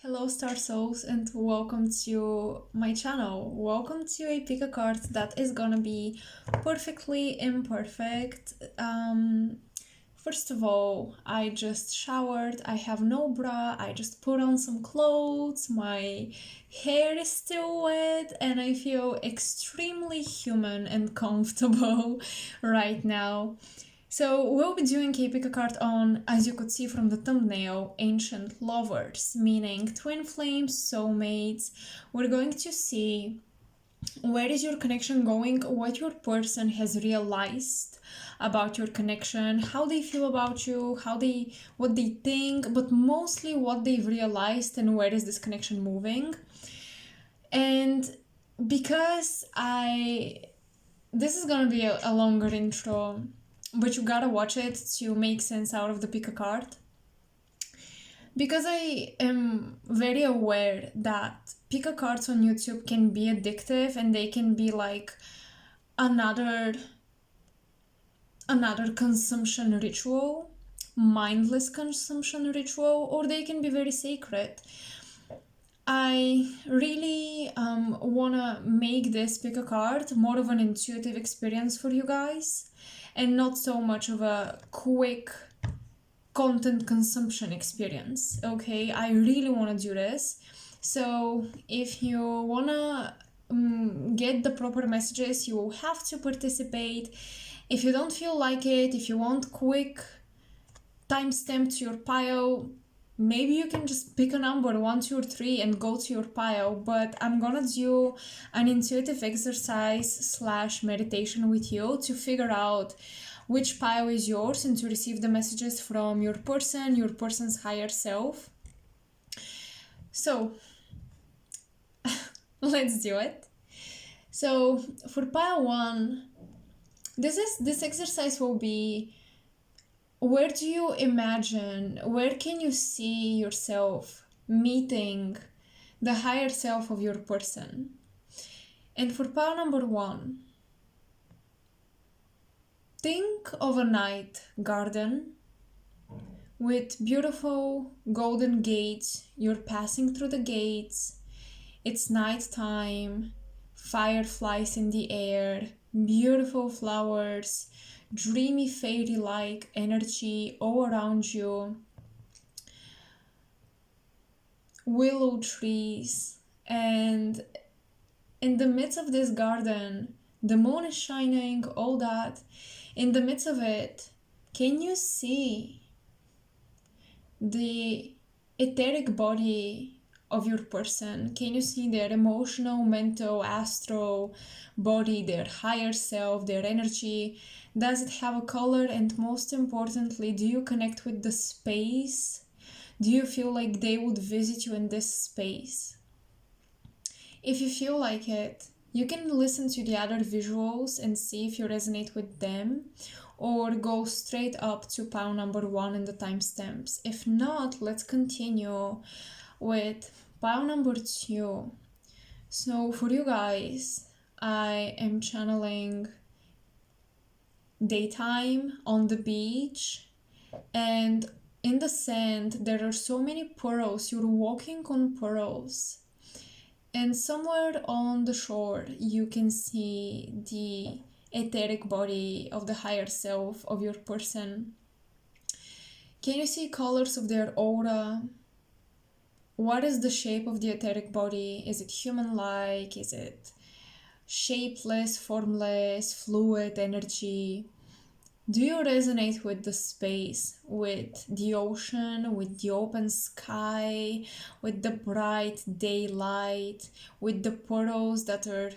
Hello Star Souls and welcome to my channel. Welcome to a pick a card that is gonna be perfectly imperfect. First of all, I just showered, I have no bra, I just put on some clothes, my hair is still wet and I feel extremely human and comfortable right now. So we'll be doing a pick a card on, as you could see from the thumbnail, ancient lovers, meaning twin flames, soulmates. We're going to see where is your connection going, what your person has realized about your connection, how they feel about you, what they think, but mostly what they've realized and where is this connection moving. And because this is gonna be a longer intro, but you gotta watch it to make sense out of the pick a card. Because I am very aware that pick a cards on YouTube can be addictive and they can be like another consumption ritual, mindless consumption ritual, or they can be very sacred. I really wanna make this pick a card more of an intuitive experience for you guys and not so much of a quick content consumption experience. Okay, I really want to do this. So if you want to get the proper messages, you will have to participate. If you don't feel like it, if you want quick timestamp to your pile, maybe you can just pick a number 1, 2, or 3 and go to your pile. But I'm gonna do an intuitive exercise / meditation with you to figure out which pile is yours and to receive the messages from your person's higher self. So let's do it. So for pile 1, this exercise will be, where do you imagine, where can you see yourself meeting the higher self of your person? And for pile number 1, think of a night garden with beautiful golden gates. You're passing through the gates. It's nighttime, fireflies in the air, beautiful flowers, dreamy fairy-like energy all around you, willow trees, and in the midst of this garden, the moon is shining, all that. In the midst of it, can you see the etheric body of your person? Can you see their emotional, mental, astral body, their higher self, their energy? Does it have a color? And most importantly, do you connect with the space? Do you feel like they would visit you in this space? If you feel like it, you can listen to the other visuals and see if you resonate with them, or go straight up to pile number 1 in the timestamps. If not, let's continue with pile number 2. So for you guys, I am channeling daytime on the beach, and in the sand there are so many pearls. You're walking on pearls, and somewhere on the shore you can see the etheric body of the higher self of your person. Can you see colors of their aura? What is the shape of the etheric body? Is it human-like? Is it shapeless, formless, fluid energy? Do you resonate with the space, with the ocean, with the open sky, with the bright daylight, with the pearls that are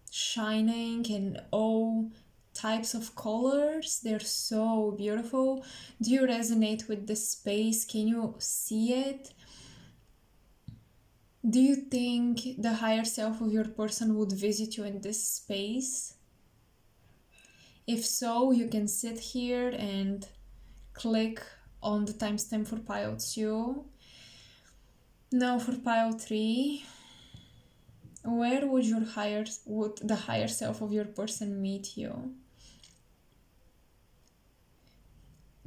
shining in all types of colors? They're so beautiful. Do you resonate with the space? Can you see it? Do you think the higher self of your person would visit you in this space? If so, you can sit here and click on the timestamp for pile 2. Now for pile 3, where would the higher self of your person meet you?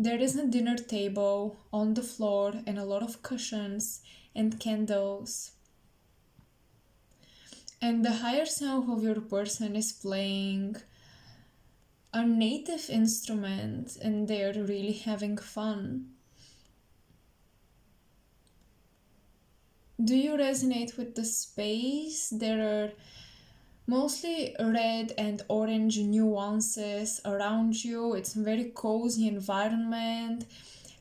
There is a dinner table on the floor and a lot of cushions and candles. And the higher self of your person is playing a native instrument and they're really having fun. Do you resonate with the space? There are mostly red and orange nuances around you. It's a very cozy environment,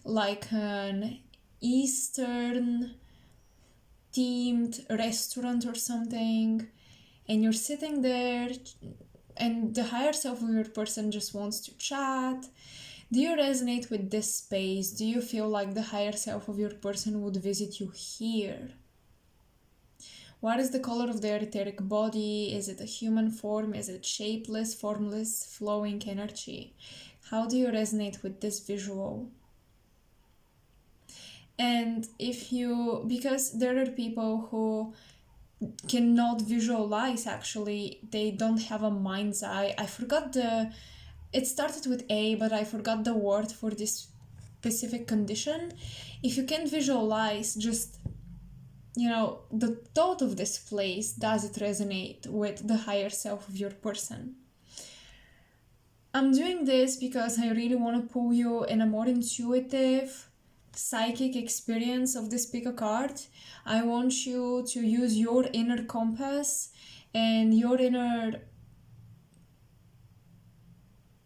like an Eastern themed restaurant or something, and you're sitting there and the higher self of your person just wants to chat. Do you resonate with this space? Do you feel like the higher self of your person would visit you here? What is the color of their etheric body? Is it a human form? Is it shapeless, formless, flowing energy? How do you resonate with this visual? And because there are people who cannot visualize, actually, they don't have a mind's eye. It started with A, but I forgot the word for this specific condition. If you can't visualize, just the thought of this place, does it resonate with the higher self of your person? I'm doing this because I really want to pull you in a more intuitive, psychic experience of this pick a card. I want you to use your inner compass and your inner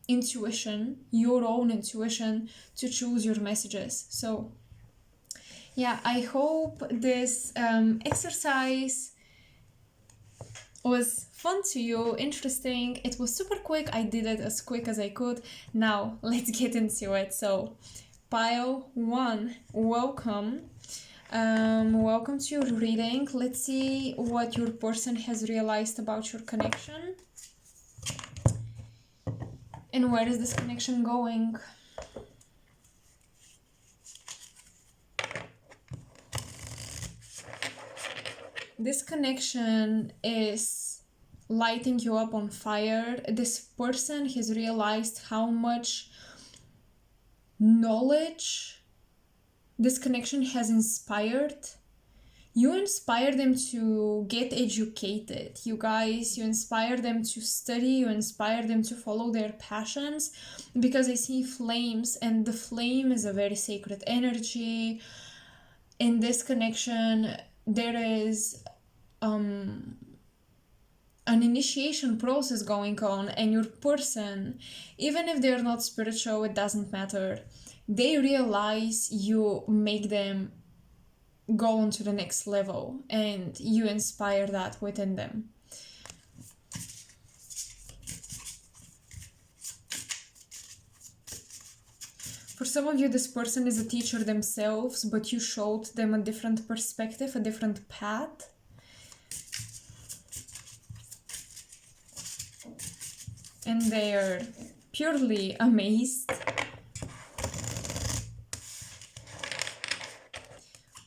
intuition, your own intuition, to choose your messages. So yeah, I hope this exercise was fun to you, interesting. It was super quick. I did it as quick as I could. Now let's get into it. So pile 1, welcome. Welcome to your reading. Let's see what your person has realized about your connection. And where is this connection going? This connection is lighting you up on fire. This person has realized how much knowledge this connection has inspired. You inspire them to get educated. You inspire them to study. You inspire them to follow their passions, because I see flames, and the flame is a very sacred energy. In this connection, there is an initiation process going on, and your person, even if they're not spiritual, it doesn't matter. They realize you make them go on to the next level, and you inspire that within them. For some of you, this person is a teacher themselves, but you showed them a different perspective, a different path. And they are purely amazed.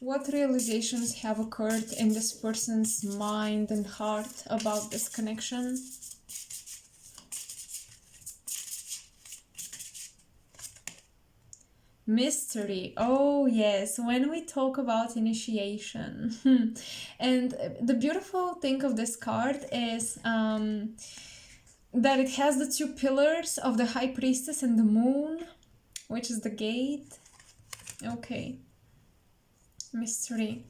What realizations have occurred in this person's mind and heart about this connection? Mystery. Oh yes, when we talk about initiation. And the beautiful thing of this card is that it has the 2 pillars of the High Priestess and the Moon, which is the gate. Okay. Mystery.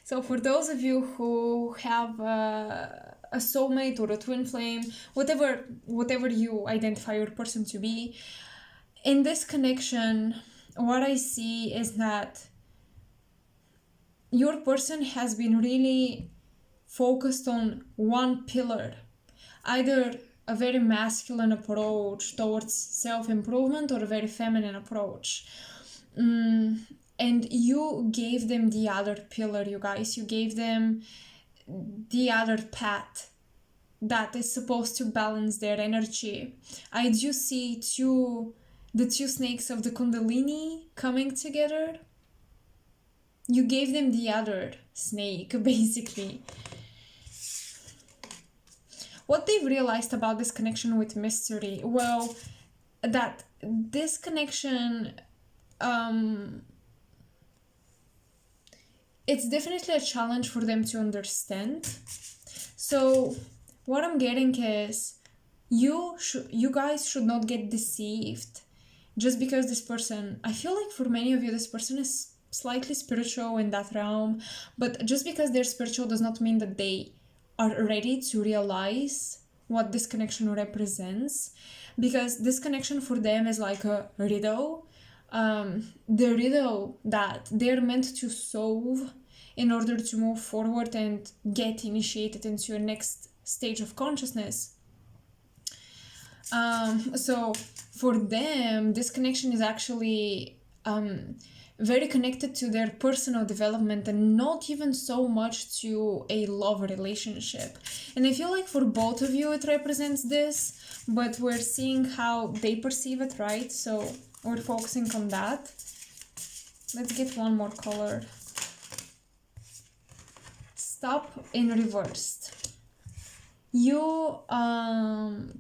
So for those of you who have a soulmate or a twin flame, whatever you identify your person to be, in this connection, what I see is that your person has been really focused on one pillar, either a very masculine approach towards self-improvement or a very feminine approach. And you gave them the other pillar, you guys. You gave them the other path that is supposed to balance their energy. I do see the 2 snakes of the Kundalini coming together. You gave them the other snake, basically. what they've realized about this connection with mystery, well, that this connection, it's definitely a challenge for them to understand. So what I'm getting is you guys should not get deceived just because this person, I feel like for many of you this person is slightly spiritual in that realm, but just because they're spiritual does not mean that they are ready to realize what this connection represents, because this connection for them is like a riddle, the riddle that they're meant to solve in order to move forward and get initiated into your next stage of consciousness. So for them, this connection is actually very connected to their personal development and not even so much to a love relationship. And I feel like for both of you it represents this, but we're seeing how they perceive it, right? So we're focusing on that. Let's get one more color. Stop in reversed. You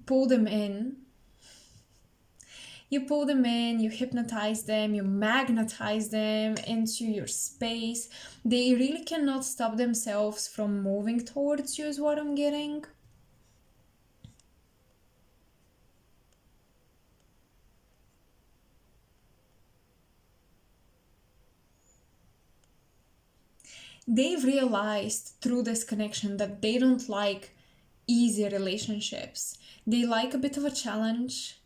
pull them in. You pull them in, you hypnotize them, you magnetize them into your space. They really cannot stop themselves from moving towards you, is what I'm getting. They've realized through this connection that they don't like easy relationships. They like a bit of a challenge.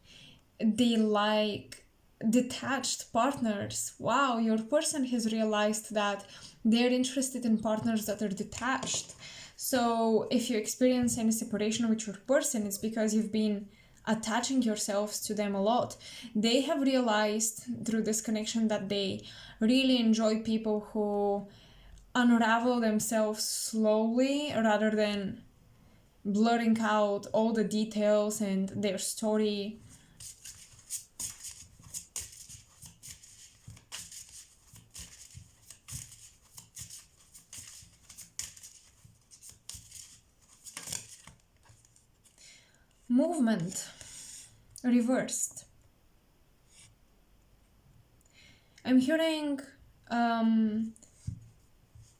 They like detached partners. Wow, your person has realized that they're interested in partners that are detached. So if you experience any separation with your person, it's because you've been attaching yourselves to them a lot. They have realized through this connection that they really enjoy people who unravel themselves slowly rather than blurring out all the details and their story. Movement reversed. I'm hearing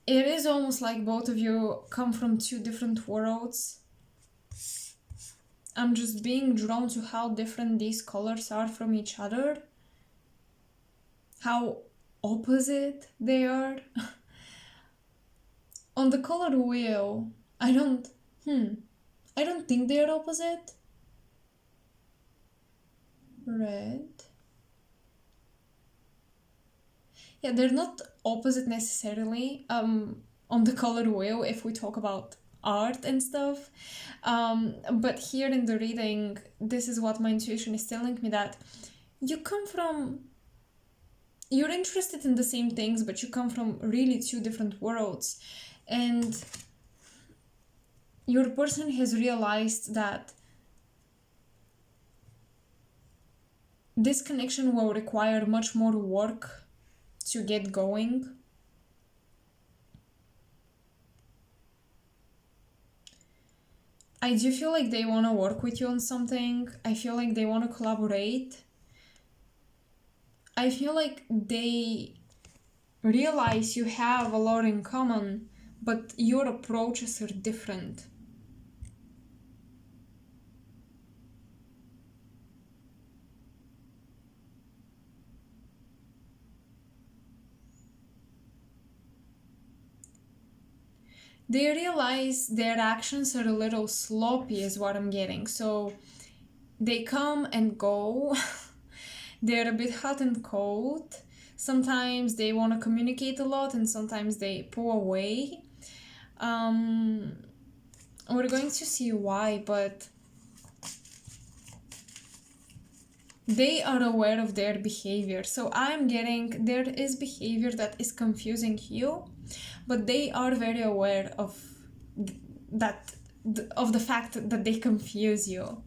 it is almost like both of you come from two different worlds. I'm just being drawn to how different these colors are from each other, how opposite they are. On the color wheel, I don't think they're opposite. Red. Yeah, they're not opposite necessarily on the color wheel if we talk about art and stuff. But here in the reading, this is what my intuition is telling me, that you're interested in the same things, but you come from really two different worlds. And your person has realized that this connection will require much more work to get going. I do feel like they want to work with you on something. I feel like they want to collaborate. I feel like they realize you have a lot in common, but your approaches are different. They realize their actions are a little sloppy, is what I'm getting. So they come and go. They're a bit hot and cold. Sometimes they want to communicate a lot and sometimes they pull away. We're going to see why, but they are aware of their behavior. So I'm getting there is behavior that is confusing you, but they are very aware of that, of the fact that they confuse you.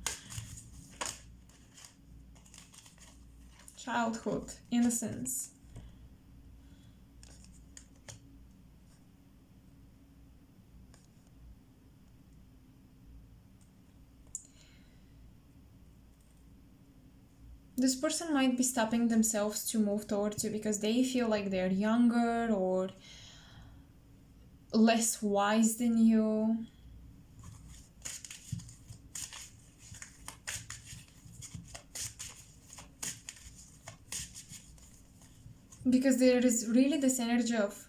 Childhood, innocence. This person might be stopping themselves to move towards you because they feel like they're younger or less wise than you. Because there is really this energy of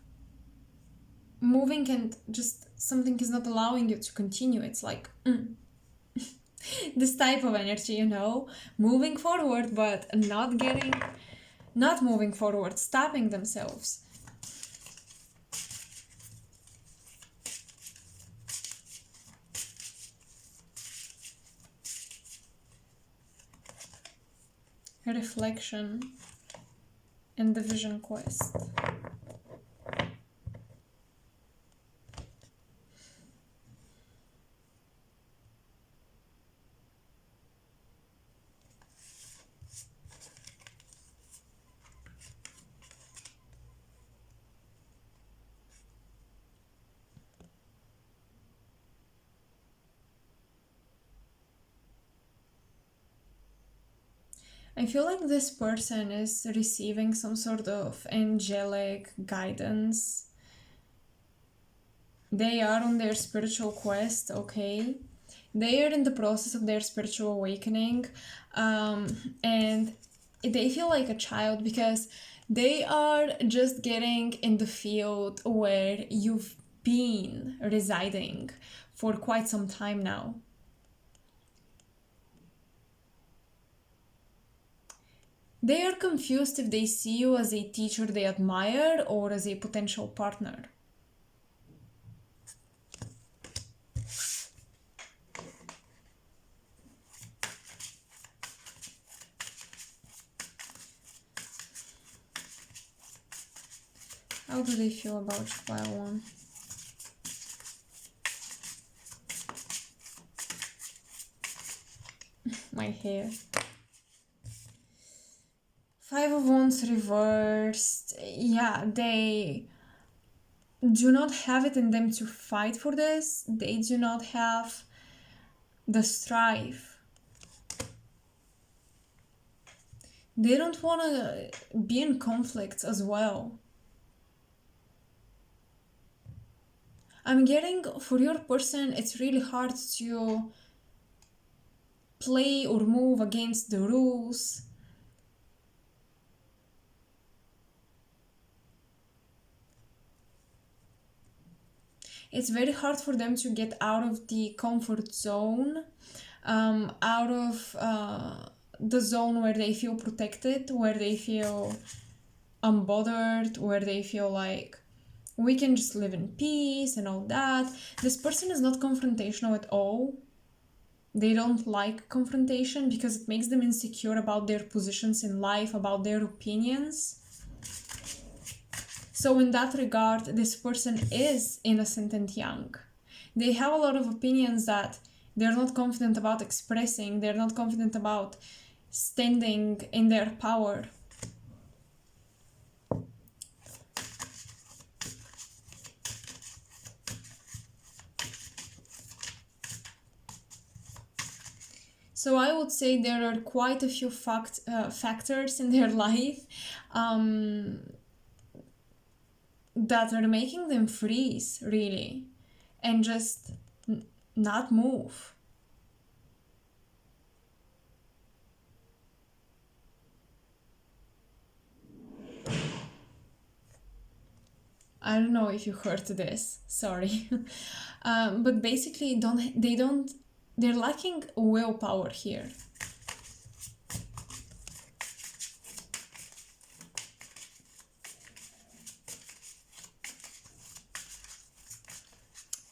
moving and just something is not allowing you to continue. It's like this type of energy, you know, moving forward but not moving forward, stopping themselves. Reflection and the vision quest. I feel like this person is receiving some sort of angelic guidance. They are on their spiritual quest, okay? They are in the process of their spiritual awakening, and they feel like a child because they are just getting in the field where you've been residing for quite some time now. They are confused if they see you as a teacher they admire or as a potential partner. How do they feel about pile one? My hair. Five of Wands reversed. Yeah, they do not have it in them to fight for this. They do not have the strive. They don't want to be in conflicts as well. I'm getting, for your person, it's really hard to play or move against the rules. It's very hard for them to get out of the comfort zone, out of the zone where they feel protected, where they feel unbothered, where they feel like we can just live in peace and all that. This person is not confrontational at all. They don't like confrontation because it makes them insecure about their positions in life, about their opinions. So in that regard, this person is innocent and young. They have a lot of opinions that they're not confident about expressing. They're not confident about standing in their power. So I would say there are quite a few factors in their life that are making them freeze, really, and just not move. I don't know if you heard this, sorry. But basically they're lacking willpower here.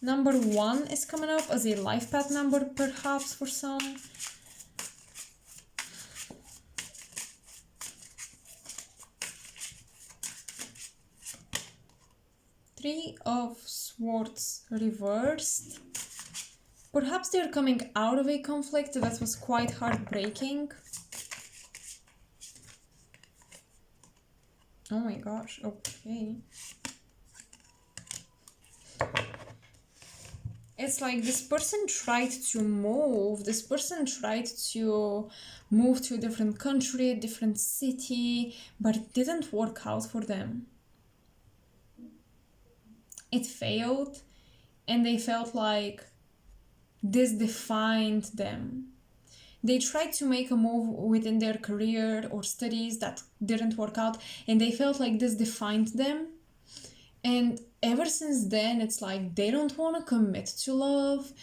Number 1 is coming up as a life path number, perhaps, for some. Three of Swords reversed. Perhaps they're coming out of a conflict that was quite heartbreaking. Oh my gosh, okay. It's like this person tried to move, this person tried to move to a different country, a different city, but it didn't work out for them. It failed, and they felt like this defined them. They tried to make a move within their career or studies that didn't work out, and they felt like this defined them. And ever since then, it's like they don't want to commit to love.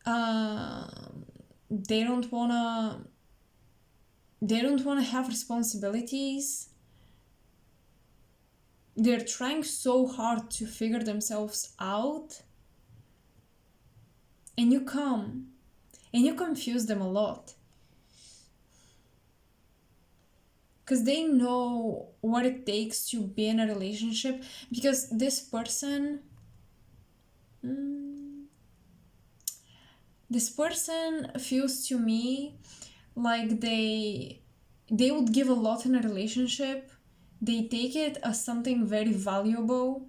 They don't wanna. They don't want to have responsibilities. They're trying so hard to figure themselves out, and you come and you confuse them a lot because they know what it takes to be in a relationship, because this person feels to me like they would give a lot in a relationship. They take it as something very valuable.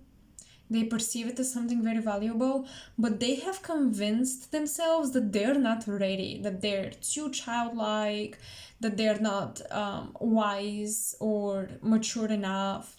They perceive it as something very valuable, but they have convinced themselves that they're not ready, that they're too childlike, that they're not wise or mature enough,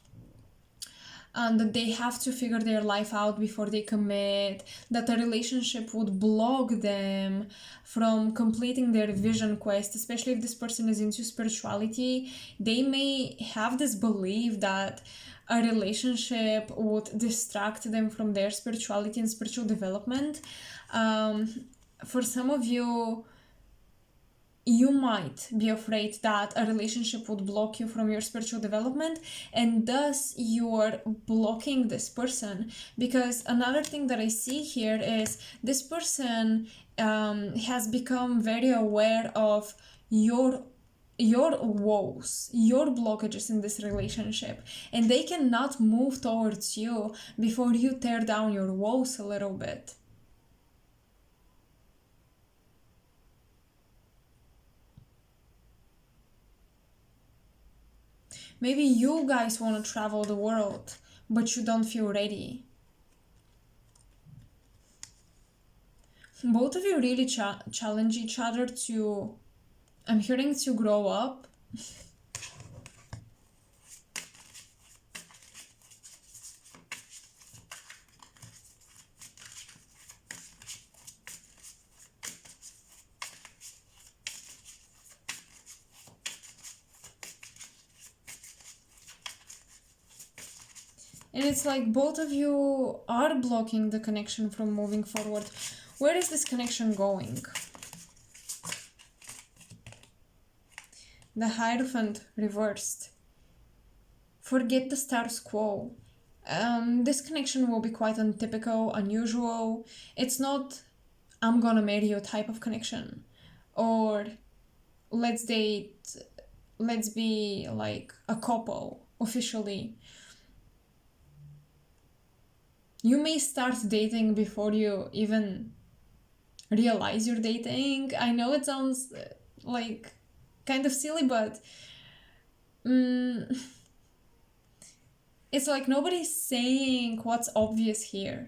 that they have to figure their life out before they commit, that a relationship would block them from completing their vision quest, especially if this person is into spirituality. They may have this belief that a relationship would distract them from their spirituality and spiritual development. For some of you, you might be afraid that a relationship would block you from your spiritual development, and thus you're blocking this person. Because another thing that I see here is this person has become very aware of your woes, your blockages in this relationship, and they cannot move towards you before you tear down your woes a little bit. Maybe you guys want to travel the world, but you don't feel ready. Both of you really challenge each other to, I'm hearing, to grow up. And it's like both of you are blocking the connection from moving forward. Where is this connection going? The Hierophant reversed. Forget the status quo. This connection will be quite untypical, unusual. It's not I'm gonna marry you type of connection, or let's date, let's be like a couple officially. You may start dating before you even realize you're dating. I know it sounds like kind of silly, but it's like nobody's saying what's obvious here.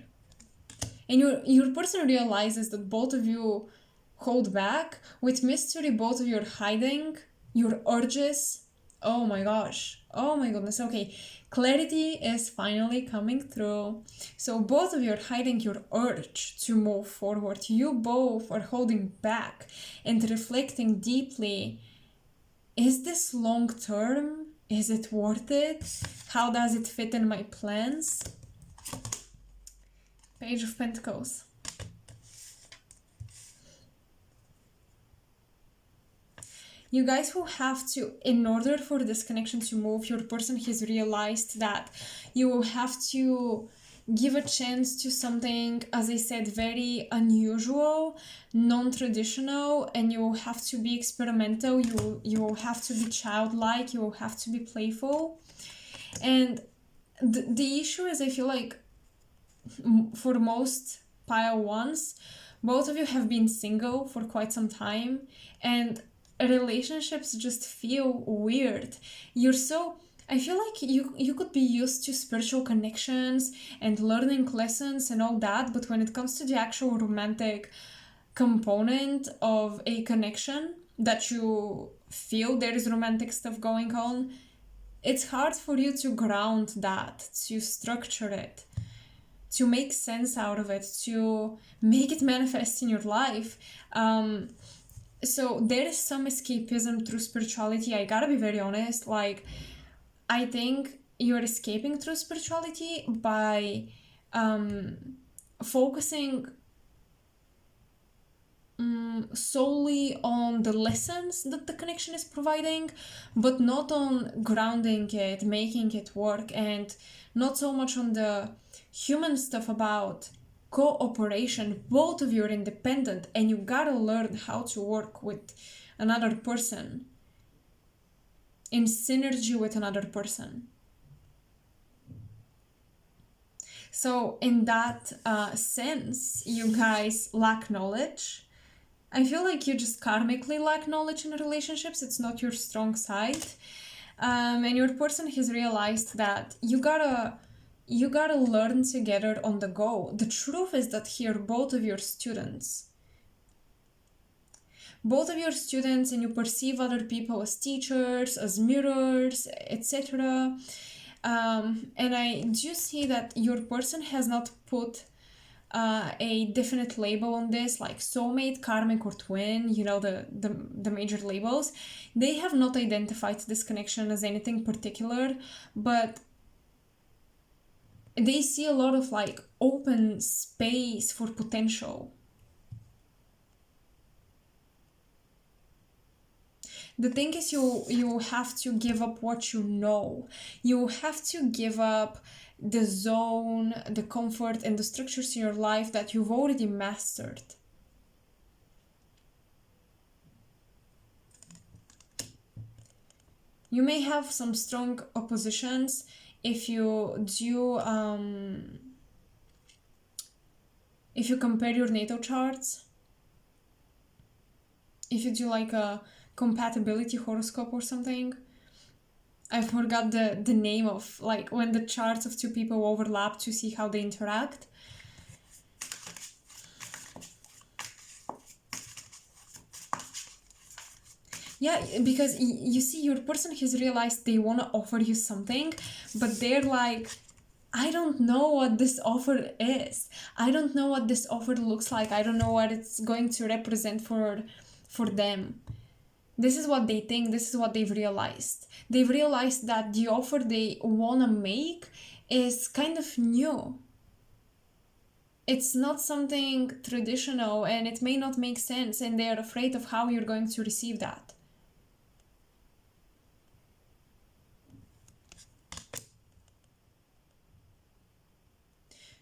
And your person realizes that both of you hold back. With mystery, both of you are hiding your urges. Oh my gosh. Oh my goodness. Okay. Clarity is finally coming through. So both of you are hiding your urge to move forward. You both are holding back and reflecting deeply. Is this long term? Is it worth it? How does it fit in my plans? Page of Pentacles. You guys will have to, in order for this connection to move, your person has realized that you will have to give a chance to something, as I said, very unusual, non-traditional, and you will have to be experimental, you will have to be childlike, you will have to be playful. And the issue is, I feel like for most pile ones, both of you have been single for quite some time, and relationships just feel weird. You're so I feel like you could be used to spiritual connections and learning lessons and all that, but when it comes to the actual romantic component of a connection that you feel there is romantic stuff going on, it's hard for you to ground that, to structure it, to make sense out of it, to make it manifest in your life. So there is some escapism through spirituality. I gotta be very honest. Like, I think you're escaping through spirituality by focusing solely on the lessons that the connection is providing, but not on grounding it, making it work, and not so much on the human stuff about cooperation. Both of you are independent and you gotta learn how to work with another person in synergy with another person. So in that sense, you guys lack knowledge. I feel like you just karmically lack knowledge in relationships. It's not your strong side. And your person has realized that you gotta learn together on the go. The truth is that here both of your students, and you perceive other people as teachers, as mirrors, etc. And I do see that your person has not put a definite label on this, like soulmate, karmic, or twin, the major labels. They have not identified this connection as anything particular, but they see a lot of like open space for potential. The thing is, you have to give up what you know. You have to give up the zone, the comfort, and the structures in your life that you've already mastered. You may have some strong oppositions if you do, if you compare your natal charts, if you do like a compatibility horoscope or something. I forgot the name of, like, when the charts of two people overlap to see how they interact. Yeah, because you see, your person has realized they want to offer you something, but they're like, I don't know what this offer is. I don't know what this offer looks like. I don't know what it's going to represent for them. This is what they think. This is what they've realized. They've realized that the offer they want to make is kind of new. It's not something traditional and it may not make sense, and they're afraid of how you're going to receive that.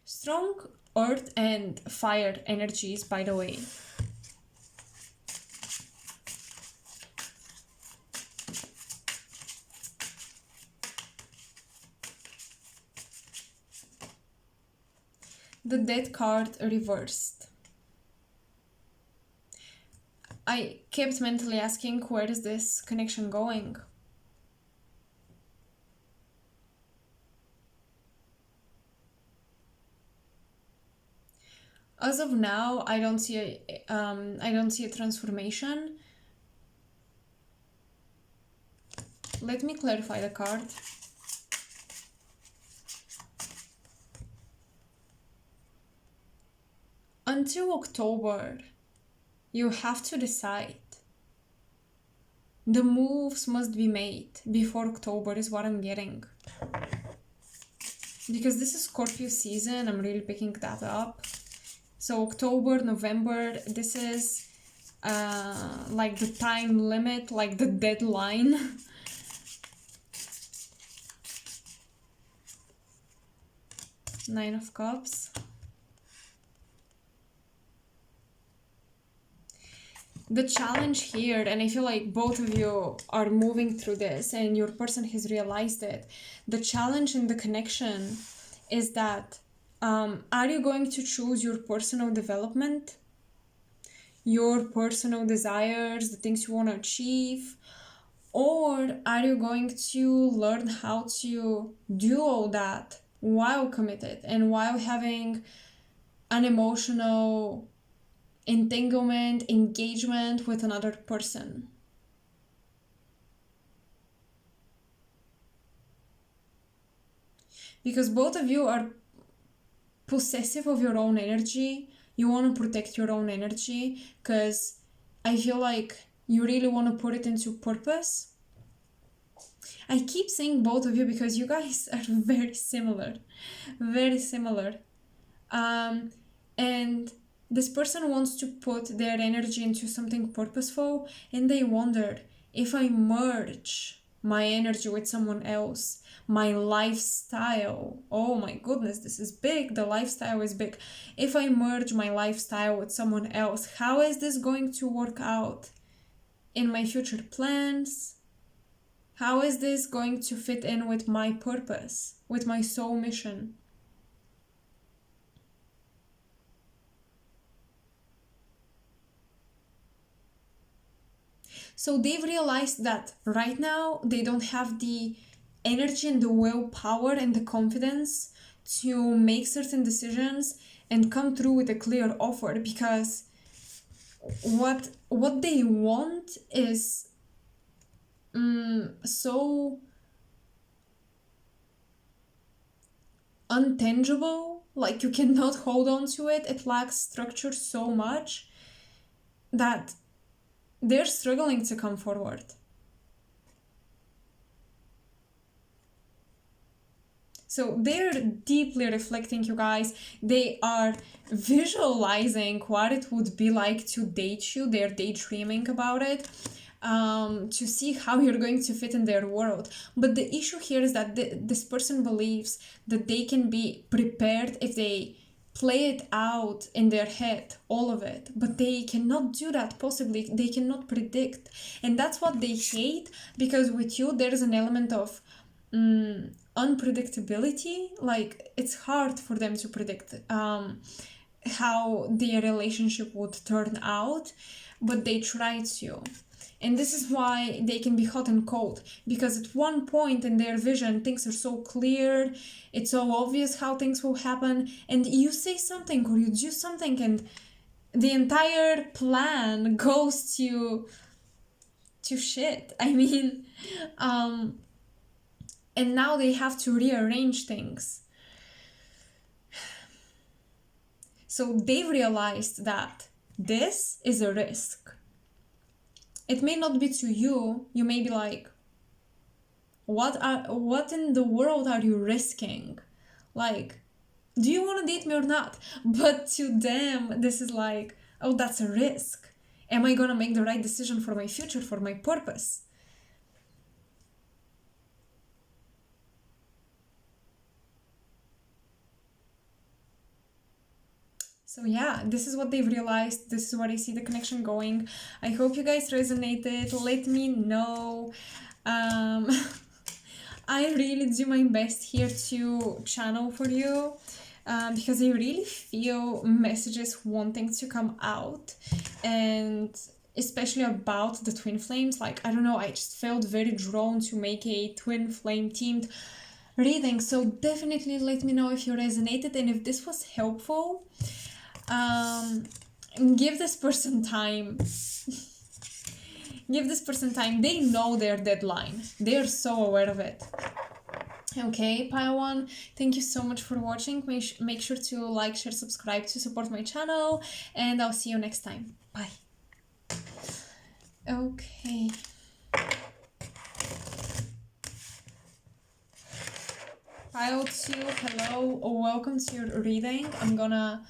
Strong earth and fire energies, by the way. The Death card reversed. I kept mentally asking, where is this connection going? As of now, I don't see a transformation. Let me clarify the card. Until October, you have to decide. The moves must be made before October is what I'm getting. Because this is Scorpio season, I'm really picking that up. So October, November, this is like the time limit, like the deadline. Nine of Cups. The challenge here, and I feel like both of you are moving through this and your person has realized it. The challenge in the connection is that are you going to choose your personal development, your personal desires, the things you want to achieve, Or are you going to learn how to do all that while committed and while having an emotional entanglement, engagement with another person? Because both of you are possessive of your own energy. You want to protect your own energy because I feel like you really want to put it into purpose. I keep saying both of you because you guys are very similar. Very similar. And this person wants to put their energy into something purposeful, and they wonder, if I merge my energy with someone else, my lifestyle, oh my goodness, this is big, the lifestyle is big. If I merge my lifestyle with someone else, how is this going to work out in my future plans? How is this going to fit in with my purpose, with my soul mission? So they've realized that right now they don't have the energy and the willpower and the confidence to make certain decisions and come through with a clear offer, because what they want is so untangible, like you cannot hold on to it. It lacks structure so much that they're struggling to come forward. So they're deeply reflecting, you guys. They are visualizing what it would be like to date you. They're daydreaming about it, to see how you're going to fit in their world. But the issue here is that this person believes that they can be prepared if they play it out in their head, all of it, but they cannot do that. Possibly they cannot predict, and that's what they hate, because with you there is an element of unpredictability. Like, it's hard for them to predict how their relationship would turn out, but they try to. And this is why they can be hot and cold, because at one point in their vision things are so clear, it's so obvious how things will happen, and you say something or you do something and the entire plan goes to shit. I mean, and now they have to rearrange things. So they've realized that this is a risk. It may not be to you. You may be like, what in the world are you risking? Like, do you want to date me or not? But to them, this is like, oh, that's a risk. Am I gonna make the right decision for my future, for my purpose? So yeah, this is what they've realized. This is what I see the connection going. I hope you guys resonated. Let me know. I really do my best here to channel for you, because I really feel messages wanting to come out, and especially about the twin flames. Like, I don't know, I just felt very drawn to make a twin flame themed reading. So definitely let me know if you resonated and if this was helpful. Give this person time. Give this person time. They know their deadline. They're so aware of it. Okay, Pile 1, thank you so much for watching. Make sure to like, share, subscribe to support my channel, and I'll see you next time. Bye. Okay. Pile 2, hello. Welcome to your reading. I'm gonna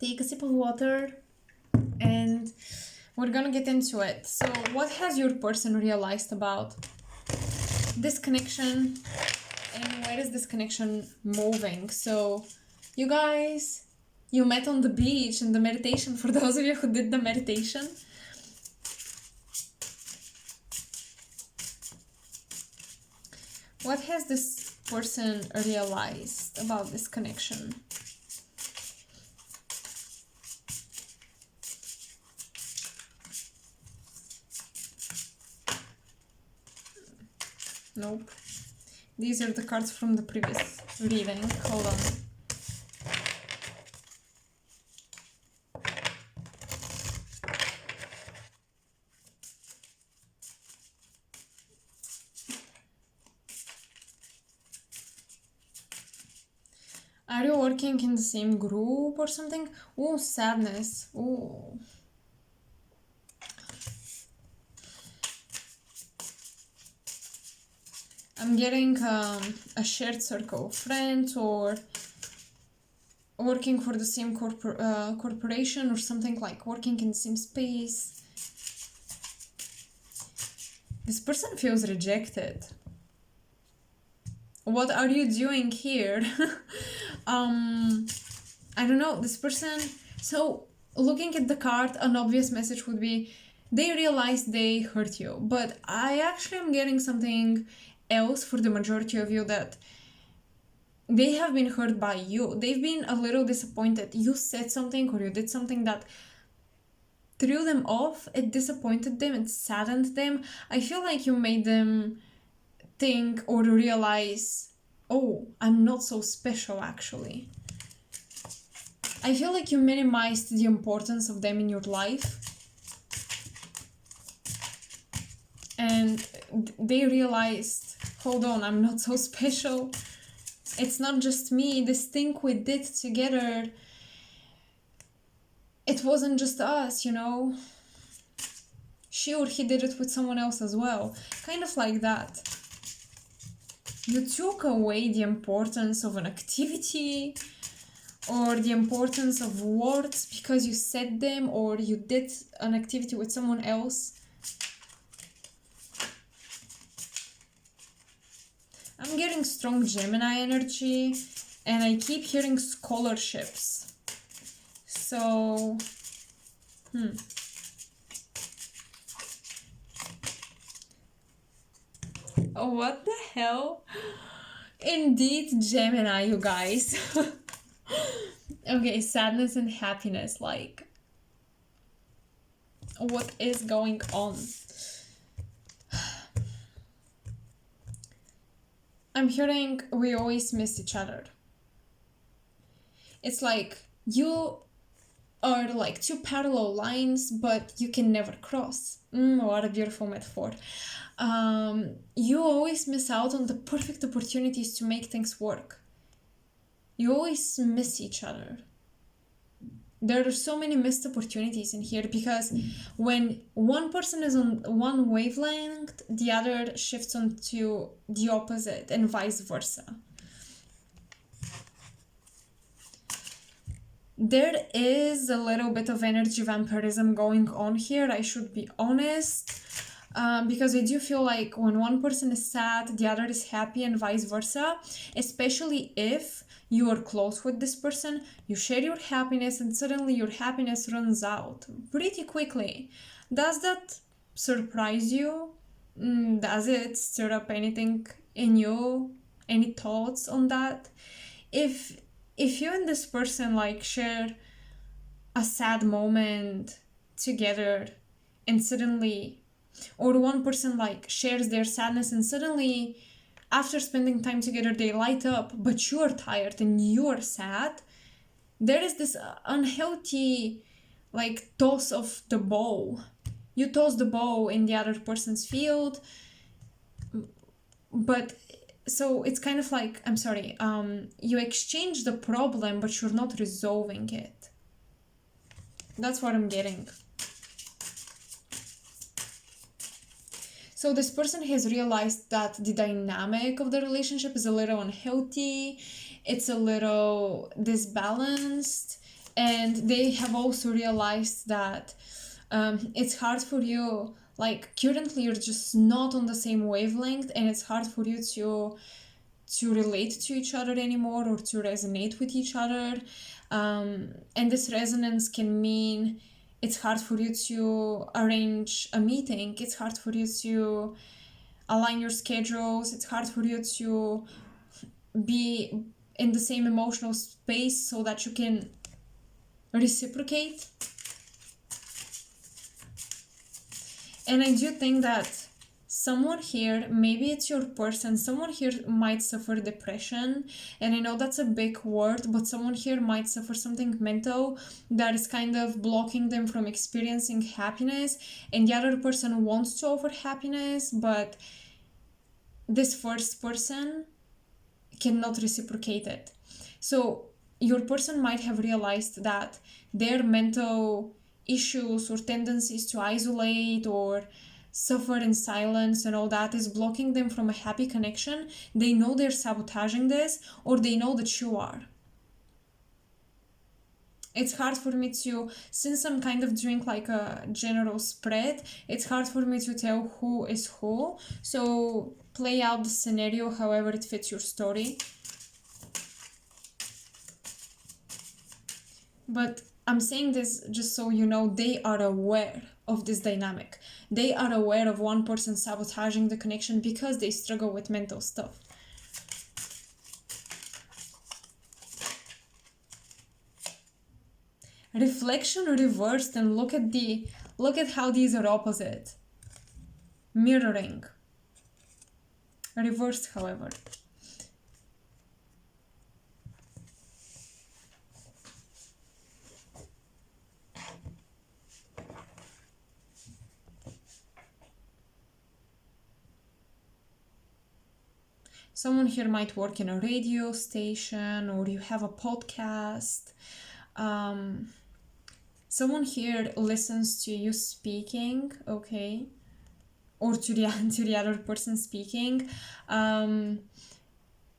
take a sip of water and we're gonna get into it. So what has your person realized about this connection, and where is this connection moving? So you guys, you met on the beach in the meditation, for those of you who did the meditation. What has this person realized about this connection? Nope. These are the cards from the previous reading. Hold on. Are you working in the same group or something? Oh, sadness. Oh. I'm getting a shared circle of friends, or working for the same corporation or something, like working in the same space. This person feels rejected. What are you doing here? I don't know, this person. So looking at the card, an obvious message would be they realize they hurt you, but I actually am getting something else for the majority of you, that they have been hurt by you. They've been a little disappointed. You said something or you did something that threw them off. It disappointed them, it saddened them. I feel like you made them think or realize, oh, I'm not so special actually. I feel like you minimized the importance of them in your life. And they realized, hold on, I'm not so special. It's not just me. This thing we did together, it wasn't just us, you know. Sure, he did it with someone else as well. Kind of like that. You took away the importance of an activity or the importance of words because you said them or you did an activity with someone else. I'm getting strong Gemini energy, and I keep hearing scholarships. So, Oh, what the hell? Indeed, Gemini, you guys. Okay, sadness and happiness, like, what is going on? I'm hearing we always miss each other. It's like you are like two parallel lines, but you can never cross. What a beautiful metaphor. You always miss out on the perfect opportunities to make things work. You always miss each other. There are so many missed opportunities in here, because when one person is on one wavelength, the other shifts onto the opposite, and vice versa. There is a little bit of energy vampirism going on here, I should be honest, because I do feel like when one person is sad, the other is happy, and vice versa, especially if you are close with this person, you share your happiness, and suddenly your happiness runs out pretty quickly. Does that surprise you? Does it stir up anything in you? Any thoughts on that? If you and this person like share a sad moment together, and suddenly, or one person like shares their sadness, and suddenly after spending time together they light up, but you are tired and you are sad, there is this unhealthy like toss of the bow. You toss the bow in the other person's field, but so it's kind of like, I'm sorry, you exchange the problem, but you're not resolving it. That's what I'm getting. So this person has realized that the dynamic of the relationship is a little unhealthy, it's a little disbalanced, and they have also realized that it's hard for you, like currently you're just not on the same wavelength, and it's hard for you to relate to each other anymore, or to resonate with each other. And this resonance can mean it's hard for you to arrange a meeting, it's hard for you to align your schedules, it's hard for you to be in the same emotional space so that you can reciprocate. And I do think that someone here, maybe it's your person, someone here might suffer depression, and I know that's a big word, but someone here might suffer something mental that is kind of blocking them from experiencing happiness, and the other person wants to offer happiness, but this first person cannot reciprocate it. So your person might have realized that their mental issues or tendencies to isolate or suffer in silence and all that is blocking them from a happy connection. They know they're sabotaging this, or they know that you are. It's hard for me to, since I'm kind of doing like a general spread, it's hard for me to tell who is who. So play out the scenario however it fits your story. But I'm saying this just so you know, they are aware of this dynamic. They are aware of one person sabotaging the connection because they struggle with mental stuff. Reflection reversed, and look at how these are opposite. Mirroring. Reversed, however. Someone here might work in a radio station, or you have a podcast. Someone here listens to you speaking, okay? Or to the other person speaking.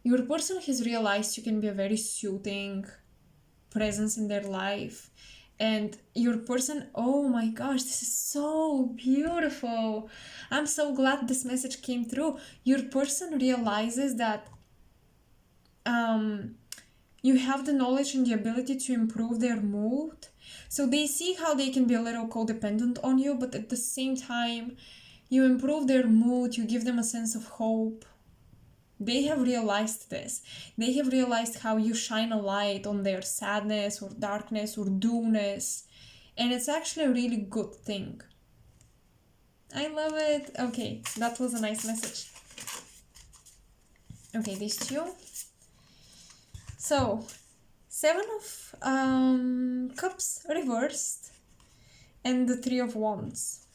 Your person has realized you can be a very soothing presence in their life. And your person, oh my gosh, this is so beautiful. I'm so glad this message came through. Your person realizes that you have the knowledge and the ability to improve their mood. So they see how they can be a little codependent on you, but at the same time, you improve their mood, you give them a sense of hope. They have realized this. They have realized how you shine a light on their sadness or darkness or doomness. And it's actually a really good thing. I love it. Okay, that was a nice message. Okay, these two. So, Seven of Cups reversed and the Three of Wands.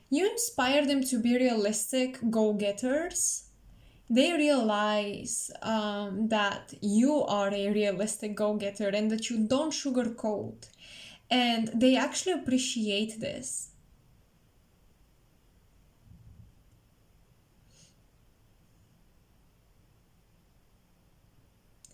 You inspire them to be realistic go-getters. They realize that you are a realistic go-getter and that you don't sugarcoat. And they actually appreciate this.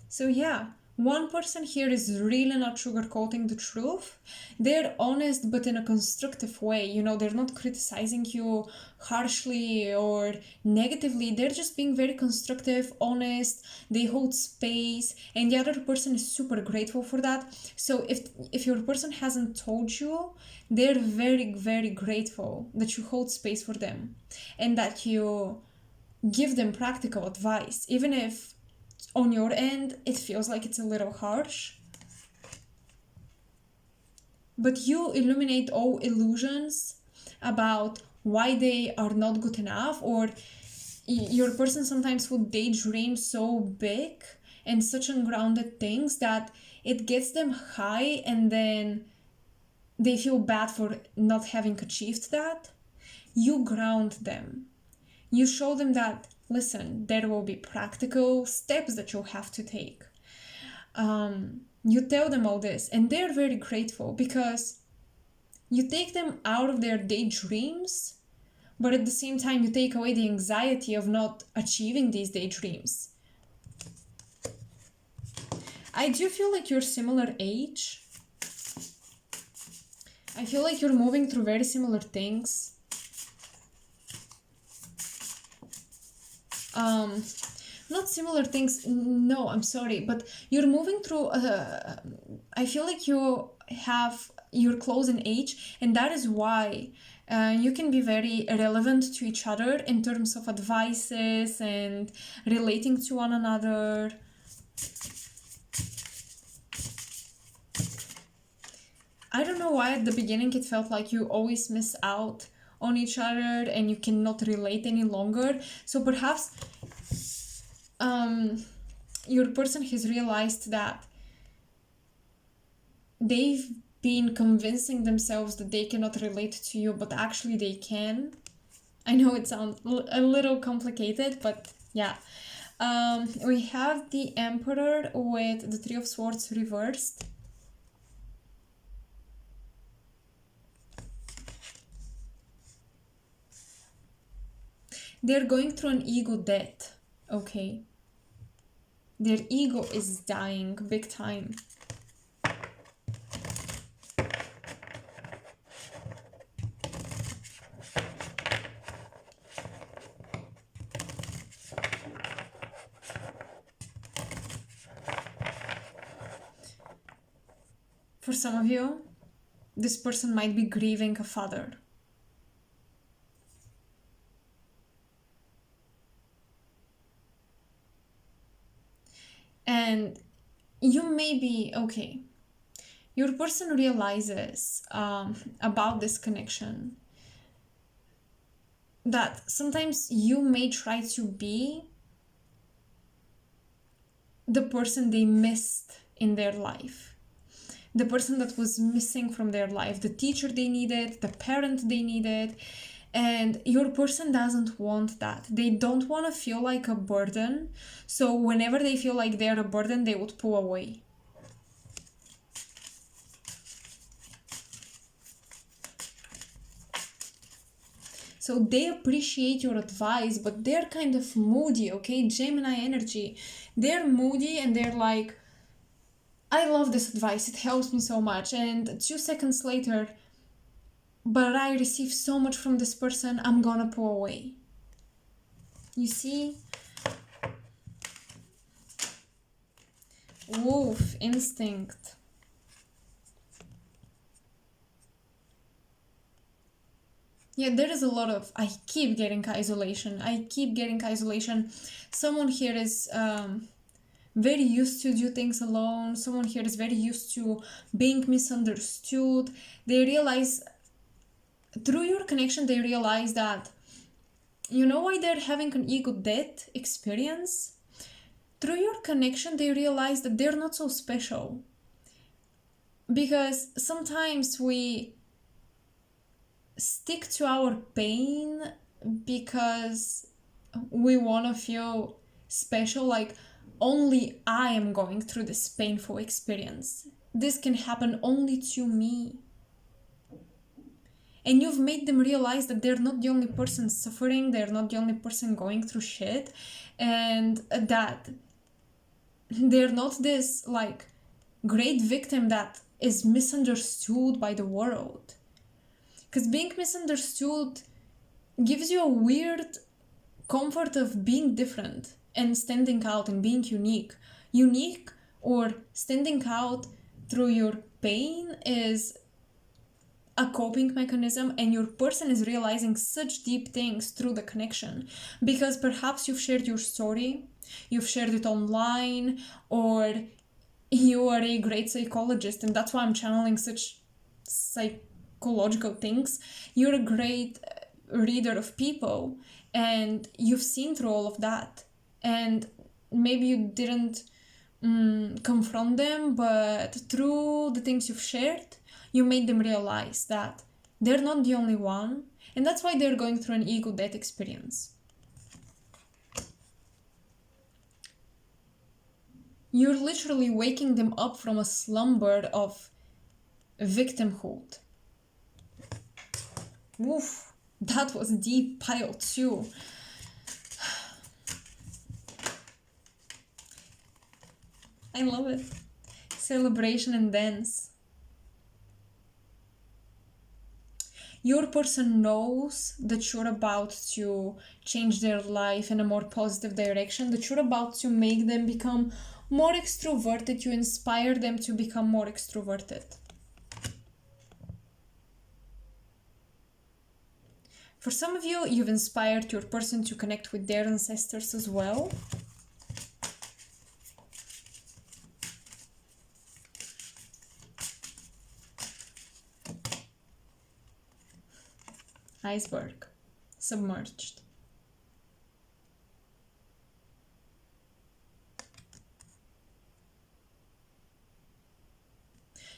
So yeah, one person here is really not sugarcoating the truth. They're honest, but in a constructive way. You know, they're not criticizing you harshly or negatively. They're just being very constructive, honest. They hold space, and the other person is super grateful for that. So if your person hasn't told you, they're very, very grateful that you hold space for them and that you give them practical advice, even if on your end it feels like it's a little harsh. But you illuminate all illusions about why they are not good enough, or your person sometimes would daydream so big and such ungrounded things that it gets them high and then they feel bad for not having achieved that. You ground them. You show them that, listen, there will be practical steps that you'll have to take. You tell them all this, and they're very grateful because you take them out of their daydreams, but at the same time, you take away the anxiety of not achieving these daydreams. I do feel like you're similar age. I feel like you're moving through very similar things. Not similar things, no, I'm sorry, but you're moving through, I feel like you're close in age, and that is why you can be very relevant to each other in terms of advices and relating to one another. I don't know why at the beginning it felt like you always miss out on each other and you cannot relate any longer. So perhaps your person has realized that they've been convincing themselves that they cannot relate to you, but actually they can. I know it sounds a little complicated, but yeah. We have the Emperor with the Three of Swords reversed. They're going through an ego death, okay? Their ego is dying big time. For some of you, this person might be grieving a father. And you may be, okay, your person realizes about this connection that sometimes you may try to be the person they missed in their life, the person that was missing from their life, the teacher they needed, the parent they needed. And your person doesn't want that. They don't want to feel like a burden. So whenever they feel like they're a burden, they would pull away. So they appreciate your advice, but they're kind of moody, okay? Gemini energy. They're moody and they're like, I love this advice, it helps me so much. And 2 seconds later, but I receive so much from this person, I'm gonna pull away. You see? Wolf instinct. Yeah, there is a lot of, I keep getting isolation. Someone here is very used to do things alone. Someone here is very used to being misunderstood. They realize, through your connection, they realize that, you know why they're having an ego death experience? Through your connection, they realize that they're not so special. Because sometimes we stick to our pain because we want to feel special, like only I am going through this painful experience. This can happen only to me. And you've made them realize that they're not the only person suffering, they're not the only person going through shit, and that they're not this like great victim that is misunderstood by the world. Because being misunderstood gives you a weird comfort of being different and standing out and being unique. Unique or standing out through your pain is a coping mechanism, and your person is realizing such deep things through the connection because perhaps you've shared your story, you've shared it online, or you are a great psychologist, and that's why I'm channeling such psychological things. You're a great reader of people and you've seen through all of that, and maybe you didn't confront them, but through the things you've shared, you made them realize that they're not the only one, and that's why they're going through an ego death experience. You're literally waking them up from a slumber of victimhood. Oof, that was deep pile too. I love it. Celebration and dance. Your person knows that you're about to change their life in a more positive direction, that you're about to make them become more extroverted, you inspire them to become more extroverted. For some of you, you've inspired your person to connect with their ancestors as well. Iceberg. Submerged.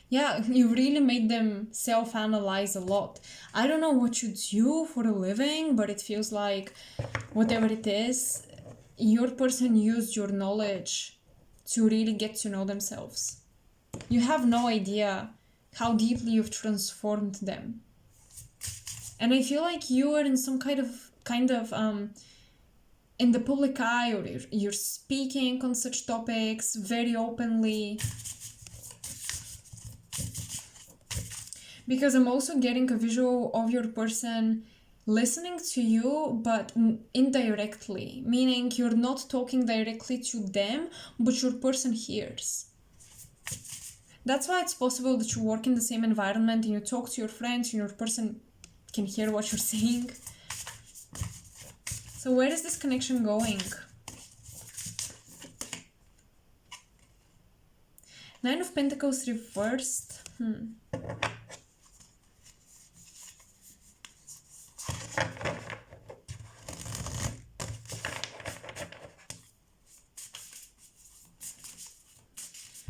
Yeah, you really made them self-analyze a lot. I don't know what you do for a living, but it feels like whatever it is, your person used your knowledge to really get to know themselves. You have no idea how deeply you've transformed them. And I feel like you are in some kind of in the public eye, or you're speaking on such topics very openly. Because I'm also getting a visual of your person listening to you, but indirectly, meaning you're not talking directly to them, but your person hears. That's why it's possible that you work in the same environment and you talk to your friends and your person can hear what you're saying. So where is this connection going? Nine of Pentacles reversed.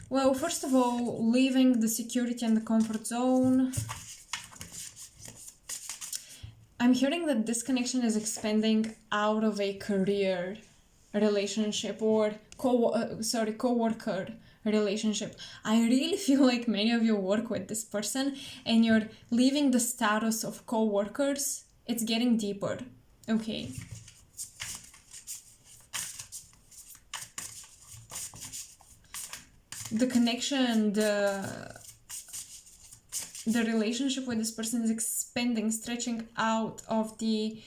Well, first of all, leaving the security and the comfort zone. I'm hearing that this connection is expanding out of a career relationship or co-worker relationship. I really feel like many of you work with this person and you're leaving the status of co-workers. It's getting deeper. Okay. The connection, the relationship with this person is expanding, stretching out of the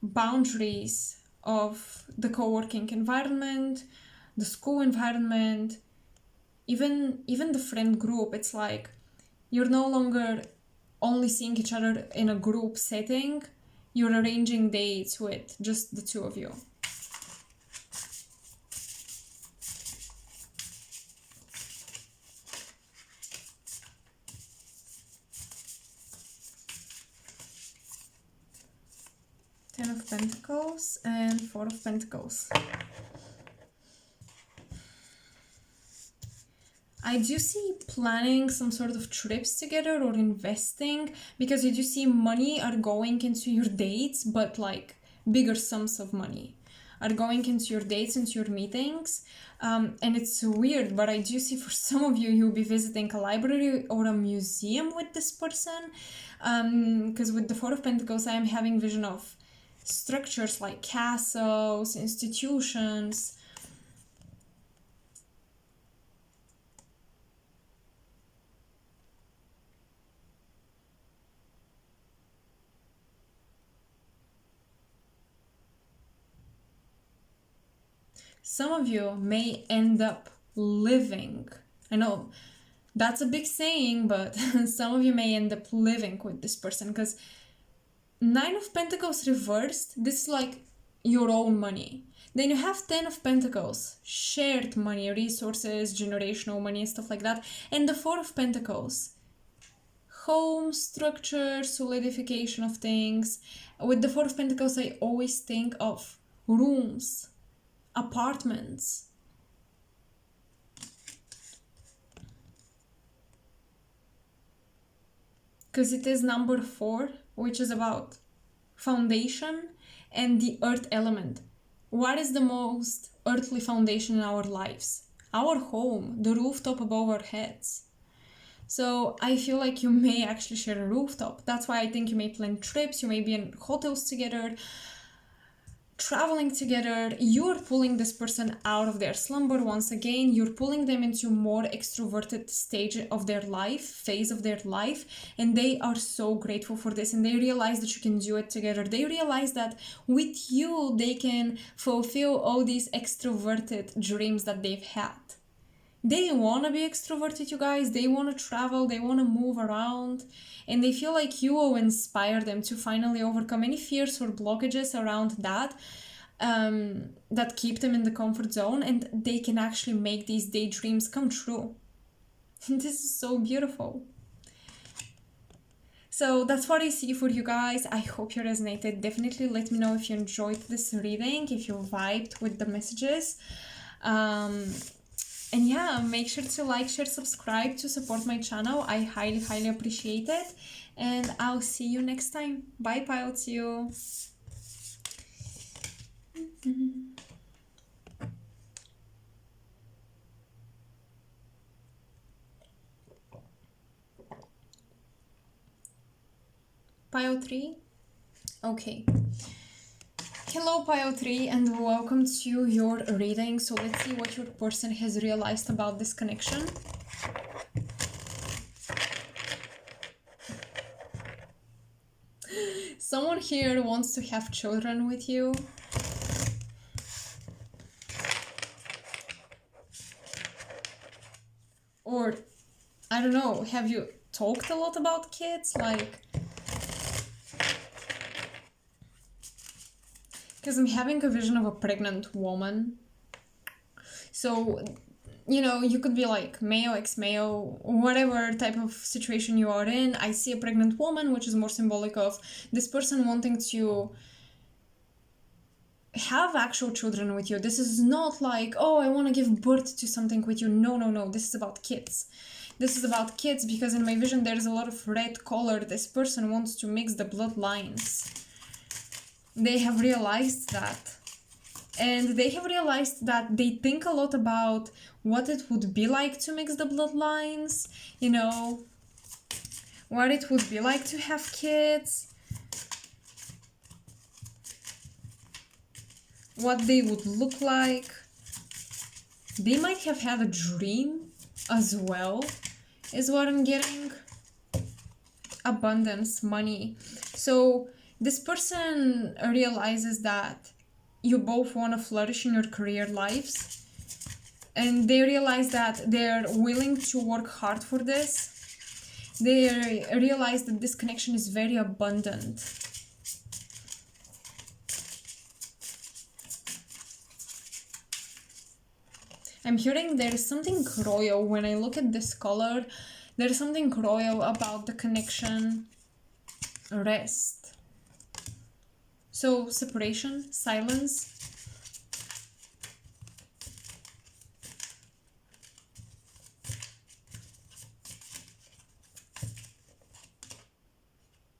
boundaries of the co-working environment, the school environment, even the friend group. It's like you're no longer only seeing each other in a group setting, you're arranging dates with just the two of you. Ten of Pentacles and Four of Pentacles. I do see planning some sort of trips together or investing, because I do see money are going into your dates, but like bigger sums of money are going into your dates, into your meetings. And it's weird, but I do see for some of you, you'll be visiting a library or a museum with this person. Because with the Four of Pentacles, I am having vision of structures like castles, institutions. Some of you may end up living. I know that's a big saying, but some of you may end up living with this person, because Nine of Pentacles reversed, this is like your own money. Then you have Ten of Pentacles, shared money, resources, generational money, and stuff like that. And the Four of Pentacles, home, structure, solidification of things. With the Four of Pentacles, I always think of rooms, apartments. Because it is number 4, which is about foundation and the earth element. What is the most earthly foundation in our lives? Our home, the rooftop above our heads. So I feel like you may actually share a rooftop. That's why I think you may plan trips, you may be in hotels together, traveling together. You're pulling this person out of their slumber once again. You're pulling them into more extroverted stage of their life, phase of their life, and they are so grateful for this, and they realize that you can do it together. They realize that with you they can fulfill all these extroverted dreams that they've had. They want to be extroverted, you guys. They want to travel, they want to move around, and they feel like you will inspire them to finally overcome any fears or blockages around that that keep them in the comfort zone, and they can actually make these daydreams come true. This is so beautiful. So that's what I see for you guys. I hope you resonated. Definitely let me know if you enjoyed this reading, if you vibed with the messages. And yeah, make sure to like, share, subscribe to support my channel. I highly, highly appreciate it. And I'll see you next time. Bye, Pile to you. Pile 3? Okay. Hello, Pile 3, and welcome to your reading. So let's see what your person has realized about this connection. Someone here wants to have children with you. Or, I don't know, have you talked a lot about kids? Like, because I'm having a vision of a pregnant woman. So, you know, you could be like male, ex-male, whatever type of situation you are in. I see a pregnant woman, which is more symbolic of this person wanting to have actual children with you. This is not like, oh, I want to give birth to something with you. No, no, no. This is about kids. This is about kids because in my vision there's a lot of red color. This person wants to mix the bloodlines. They have realized that. And they have realized that they think a lot about what it would be like to mix the bloodlines, you know, what it would be like to have kids, what they would look like. They might have had a dream as well, is what I'm getting. Abundance, money. So this person realizes that you both want to flourish in your career lives, and they realize that they're willing to work hard for this. They realize that this connection is very abundant. I'm hearing there is something royal. When I look at this color, there is something royal about the connection. Rest. So, separation, silence.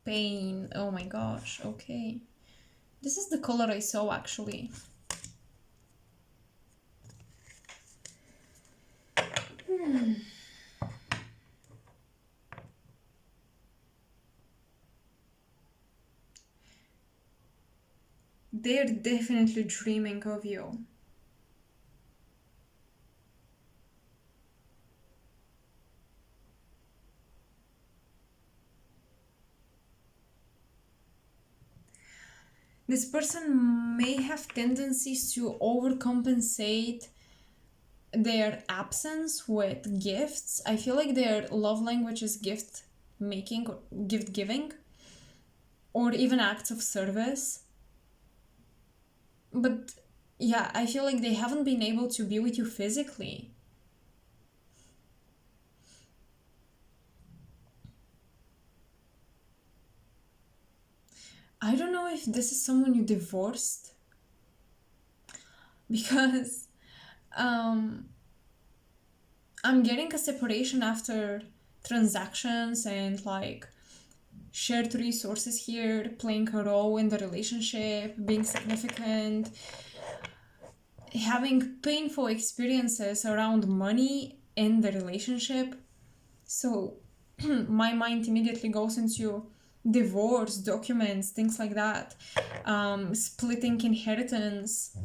Pain. Oh my gosh, okay. This is the color I saw actually. They're definitely dreaming of you. This person may have tendencies to overcompensate their absence with gifts. I feel like their love language is gift making or gift giving, or even acts of service. But yeah, I feel like they haven't been able to be with you physically. I don't know if this is someone you divorced, because I'm getting a separation after transactions and like shared resources here playing a role in the relationship, being significant, having painful experiences around money in the relationship. So my mind immediately goes into divorce, documents, things like that, splitting inheritance.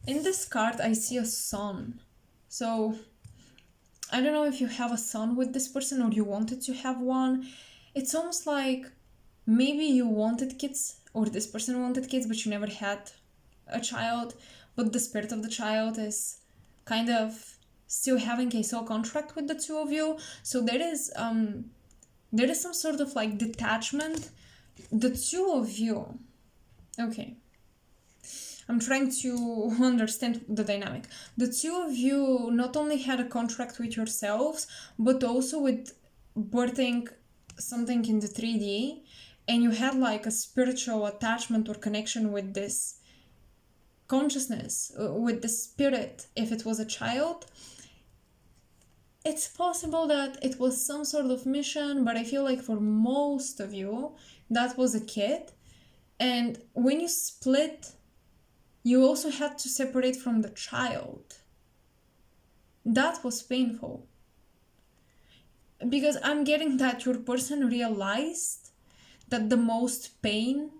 In this card, I see a son. So I don't know if you have a son with this person or you wanted to have one. It's almost like maybe you wanted kids, or this person wanted kids, but you never had a child, but the spirit of the child is kind of still having a soul contract with the two of you. So there is some sort of like detachment. The two of you. Okay. I'm trying to understand the dynamic. The two of you not only had a contract with yourselves, but also with birthing something in the 3D, and you had like a spiritual attachment or connection with this consciousness, with the spirit, if it was a child. It's possible that it was some sort of mission, but I feel like for most of you, that was a kid. And when you split, you also had to separate from the child. That was painful. Because I'm getting that your person realized that the most pain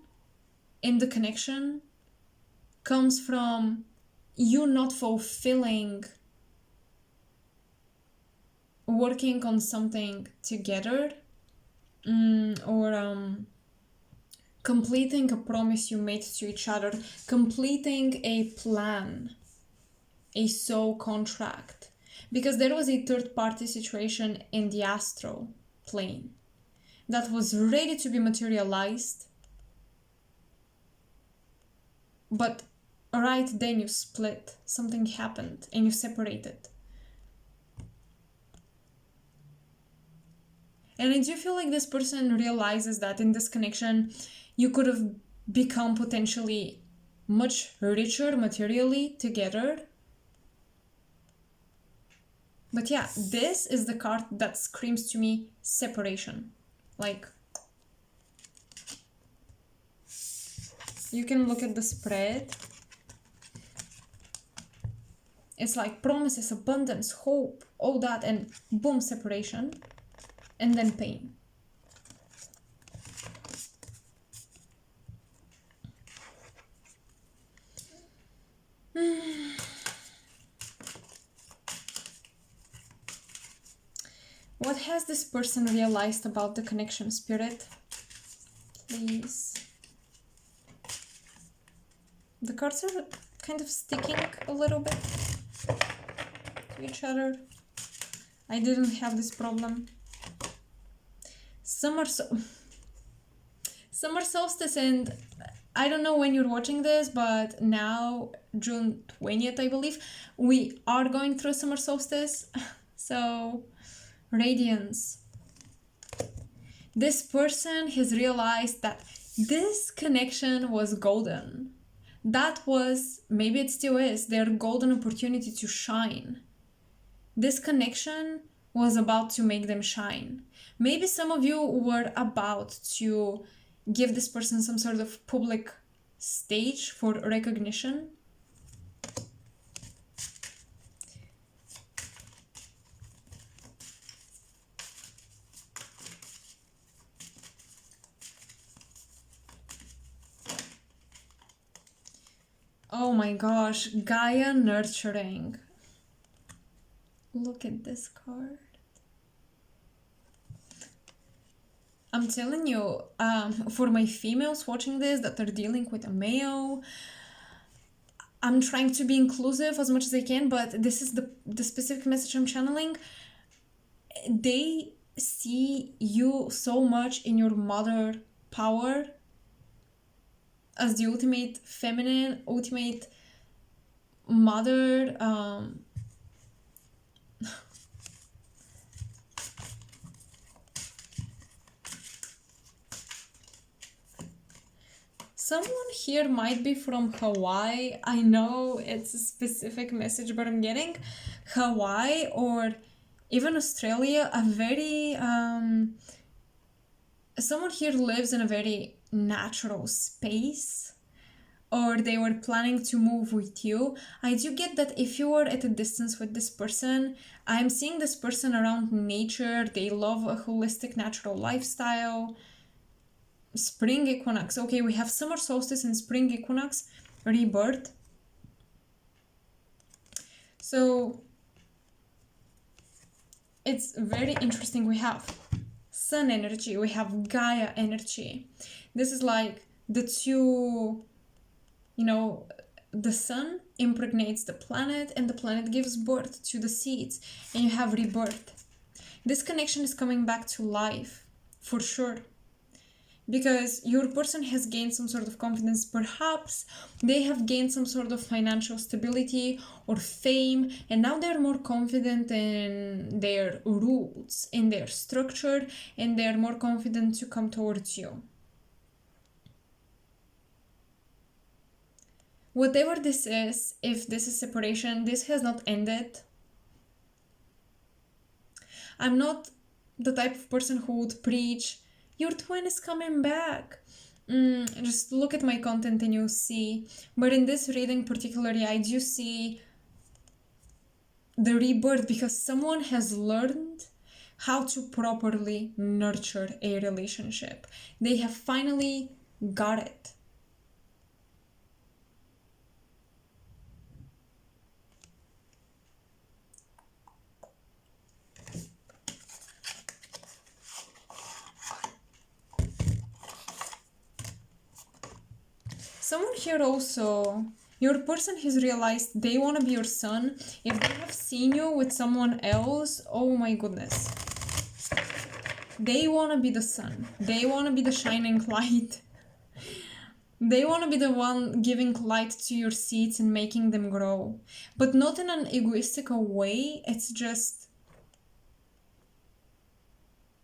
in the connection comes from you not fulfilling working on something together, or completing a promise you made to each other, completing a plan, a soul contract. Because there was a third party situation in the astral plane that was ready to be materialized, but right then you split, something happened and you separated. And I do feel like this person realizes that in this connection, you could have become potentially much richer materially together. But yeah, this is the card that screams to me separation. Like, you can look at the spread. It's like promises, abundance, hope, all that, and boom, separation. And then pain. What has this person realized about the connection, Spirit? Please. The cards are kind of sticking a little bit to each other. I didn't have this problem. Summer solstice, and I don't know when you're watching this, but now June 20th, I believe, we are going through summer solstice. So, radiance. This person has realized that this connection was golden. That was, maybe it still is, their golden opportunity to shine. This connection was about to make them shine. Maybe some of you were about to give this person some sort of public stage for recognition. Oh my gosh, Gaia nurturing. Look at this card. I'm telling you, for my females watching this that are dealing with a male, I'm trying to be inclusive as much as I can, but this is the specific message I'm channeling. They see you so much in your mother power as the ultimate feminine, ultimate mother, someone here might be from Hawaii. I know it's a specific message, but I'm getting Hawaii or even Australia, a very, someone here lives in a very natural space, or they were planning to move with you. I do get that if you were at a distance with this person, I'm seeing this person around nature. They love a holistic natural lifestyle. Spring equinox. Okay, we have summer solstice and spring equinox, rebirth. So it's very interesting. We have sun energy, we have Gaia energy. This is like the two, you know, the sun impregnates the planet and the planet gives birth to the seeds, and you have rebirth. This connection is coming back to life for sure. because your person has gained some sort of confidence. Perhaps they have gained some sort of financial stability or fame, and now they're more confident in their roots, in their structure, and they're more confident to come towards you. Whatever this is, if this is separation, this has not ended. I'm not the type of person who would preach, your twin is coming back. Just look at my content and you'll see. But in this reading particularly, I do see the rebirth, because someone has learned how to properly nurture a relationship. They have finally got it. Someone here also, your person has realized they want to be your son. If they have seen you with someone else, oh my goodness. They want to be the sun. They want to be the shining light. They want to be the one giving light to your seeds and making them grow. But not in an egoistical way. It's just,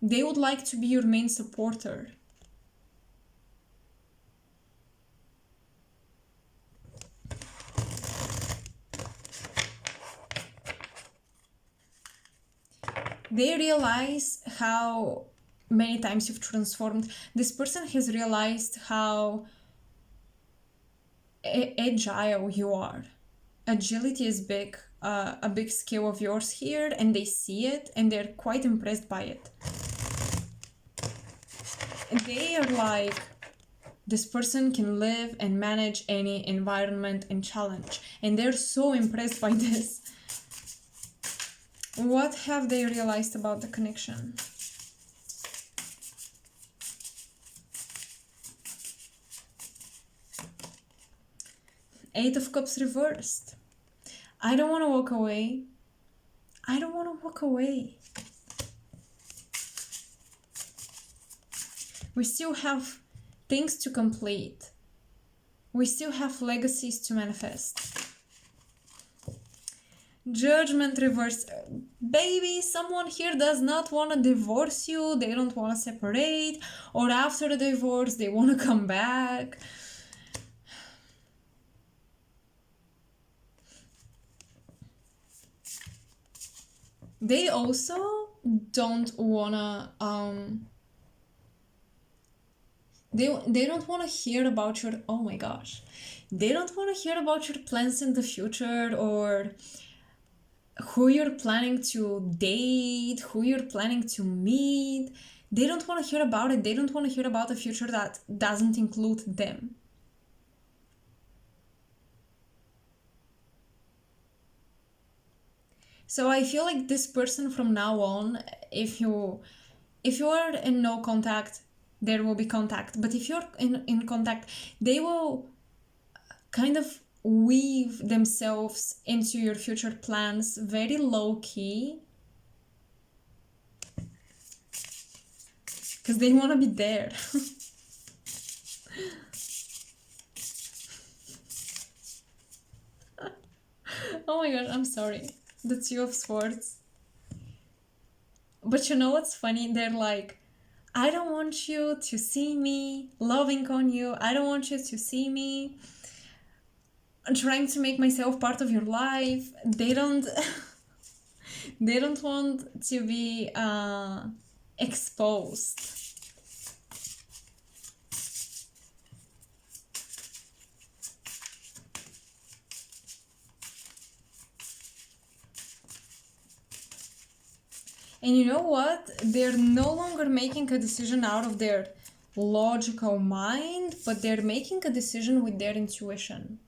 they would like to be your main supporter. They realize how many times you've transformed. This person has realized how agile you are. Agility is big, a big skill of yours here, and they see it and they're quite impressed by it. They are like, this person can live and manage any environment and challenge, and they're so impressed by this. What have they realized about the connection? Eight of Cups reversed. I don't want to walk away. I don't want to walk away. We still have things to complete. We still have legacies to manifest. Judgment reversed. Baby, someone here does not want to divorce you. They don't want to separate. Or after the divorce, they want to come back. They also don't want to... They don't want to hear about your... Oh my gosh. They don't want to hear about your plans in the future, or who you're planning to date, who you're planning to meet. They don't want to hear about it. They don't want to hear about a future that doesn't include them. So I feel like this person from now on, if you are in no contact, there will be contact. But if you're in contact, they will kind of weave themselves into your future plans very low-key, because they want to be there. Oh my god, I'm sorry. The Two of Swords. But you know what's funny? They're like, I don't want you to see me loving on you. I don't want you to see me trying to make myself part of your life. They don't they don't want to be exposed. And you know what? They're no longer making a decision out of their logical mind, but they're making a decision with their intuition.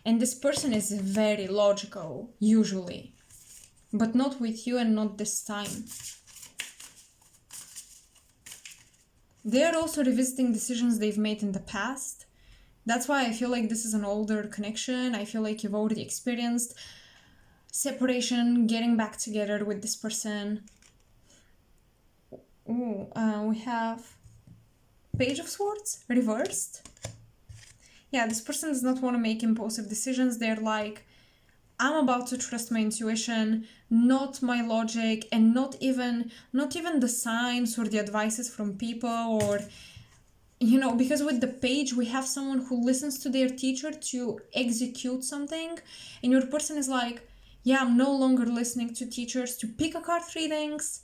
And this person is very logical, usually, but not with you and not this time. They are also revisiting decisions they've made in the past. That's why I feel like this is an older connection. I feel like you've already experienced separation, getting back together with this person. Ooh, we have Page of Swords reversed. Yeah, this person does not want to make impulsive decisions. They're like, I'm about to trust my intuition, not my logic, and not even the signs or the advices from people, or because with the page we have someone who listens to their teacher to execute something, and your person is like, yeah, I'm no longer listening to teachers to pick a card readings.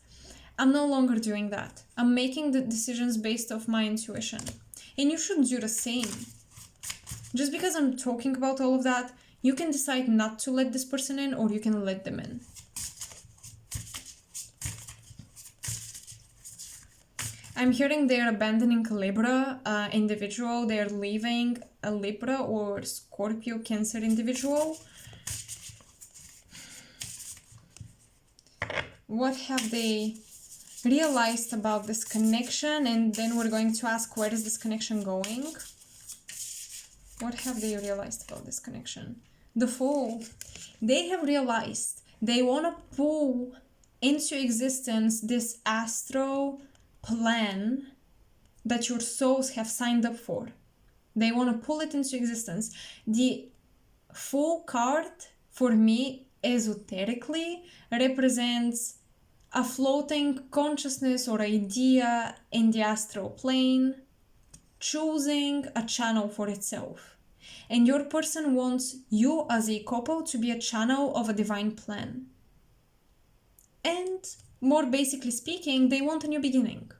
I'm no longer doing that. I'm making the decisions based off my intuition. And you should do the same. Just because I'm talking about all of that, you can decide not to let this person in, or you can let them in. I'm hearing they're abandoning a Libra individual. They're leaving a Libra or Scorpio Cancer individual. What have they realized about this connection? And then we're going to ask, where is this connection going? What have they realized about this connection? The Fool. They have realized they want to pull into existence this astro plan that your souls have signed up for. They want to pull it into existence. The Fool card, for me, esoterically, represents a floating consciousness or idea in the astral plane, choosing a channel for itself. And your person wants you as a couple to be a channel of a divine plan. And more basically speaking, they want a new beginning.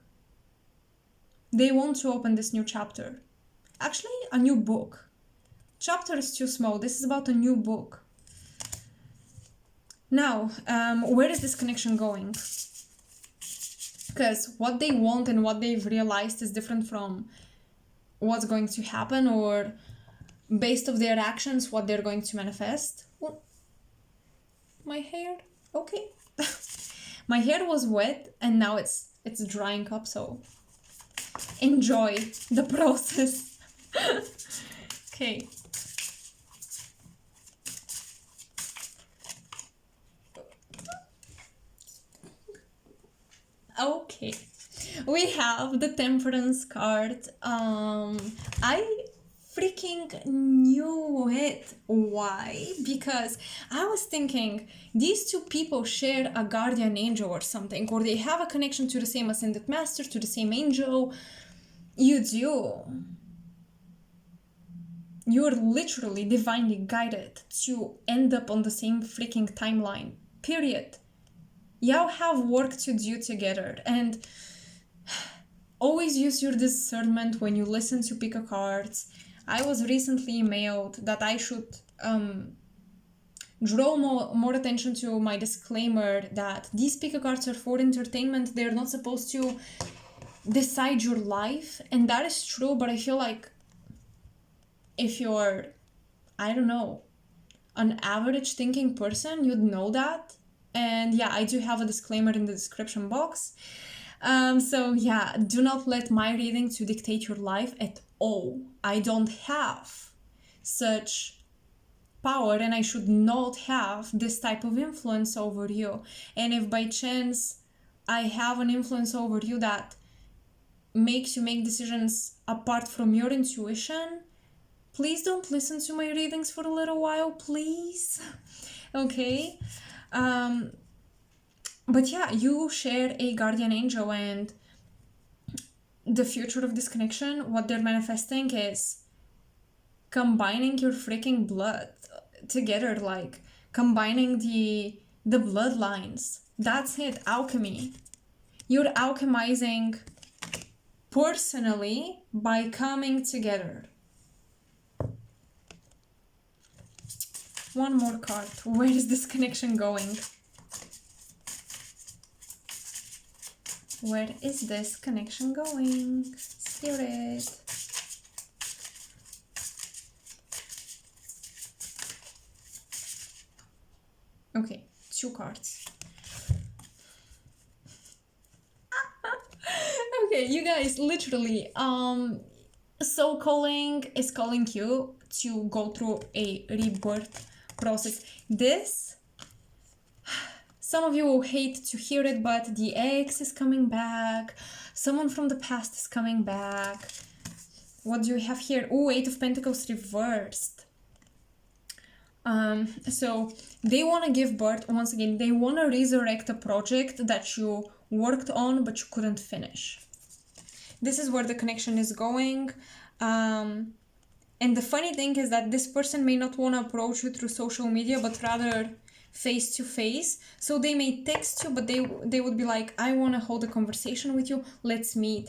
They want to open this new chapter. Actually, a new book. Chapter is too small. This is about a new book. Now, where is this connection going? Because what they want and what they've realized is different from what's going to happen, or based of their actions, what they're going to manifest. Well, my hair, okay. My hair was wet and now it's drying up, so enjoy the process. Okay. Okay, we have the Temperance card. I freaking knew it. Why? Because I was thinking these two people share a guardian angel or something, or they have a connection to the same ascended master, to the same angel. You do. You're literally divinely guided to end up on the same freaking timeline. Period. Y'all have work to do together, and always use your discernment when you listen to pick a cards. I was recently emailed that I should draw more attention to my disclaimer that these pick a cards are for entertainment. They're not supposed to decide your life, and that is true, but I feel like if you're, I don't know, an average thinking person, you'd know that. And yeah, I do have a disclaimer in the description box. So yeah, do not let my reading to dictate your life at all. I don't have such power, and I should not have this type of influence over you. And if by chance I have an influence over you that makes you make decisions apart from your intuition, please don't listen to my readings for a little while, please. Okay? But yeah, you share a guardian angel, and the future of this connection, what they're manifesting is combining your freaking blood together, like combining the bloodlines. That's it, alchemy. You're alchemizing personally by coming together. One more card. Where is this connection going? Where is this connection going? Spirit. Okay, 2 cards. Okay, you guys, literally, Soul Calling is calling you to go through a rebirth process. This Some of you will hate to hear it, but the ex is coming back. Someone from the past is coming back. What do we have here? Oh, Eight of Pentacles reversed. So they want to give birth, once again, they want to resurrect a project that you worked on but you couldn't finish. This is where the connection is going. And the funny thing is that this person may not want to approach you through social media, but rather face to face. So they may text you, but they would be like, I want to hold a conversation with you, let's meet.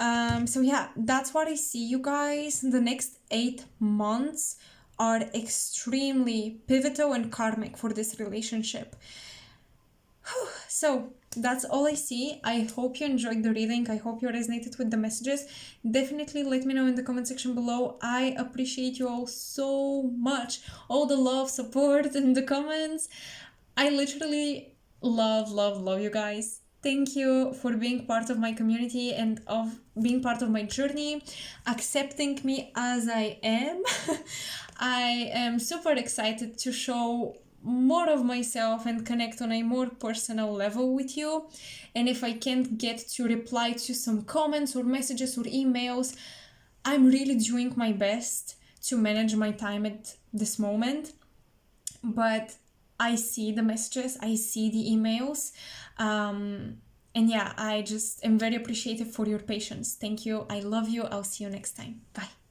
So yeah, that's what I see, you guys. The next 8 months are extremely pivotal and karmic for this relationship. So that's all I see. I hope you enjoyed the reading. I hope you resonated with the messages. Definitely let me know in the comment section below. I appreciate you all so much. All the love, support in the comments. I literally love you guys. Thank you for being part of my community and of being part of my journey, accepting me as I am. I am super excited to show more of myself and connect on a more personal level with you. And if I can't get to reply to some comments or messages or emails, I'm really doing my best to manage my time at this moment. But I see the messages, I see the emails. And yeah, I just am very appreciative for your patience. Thank you. I love you. I'll see you next time. Bye.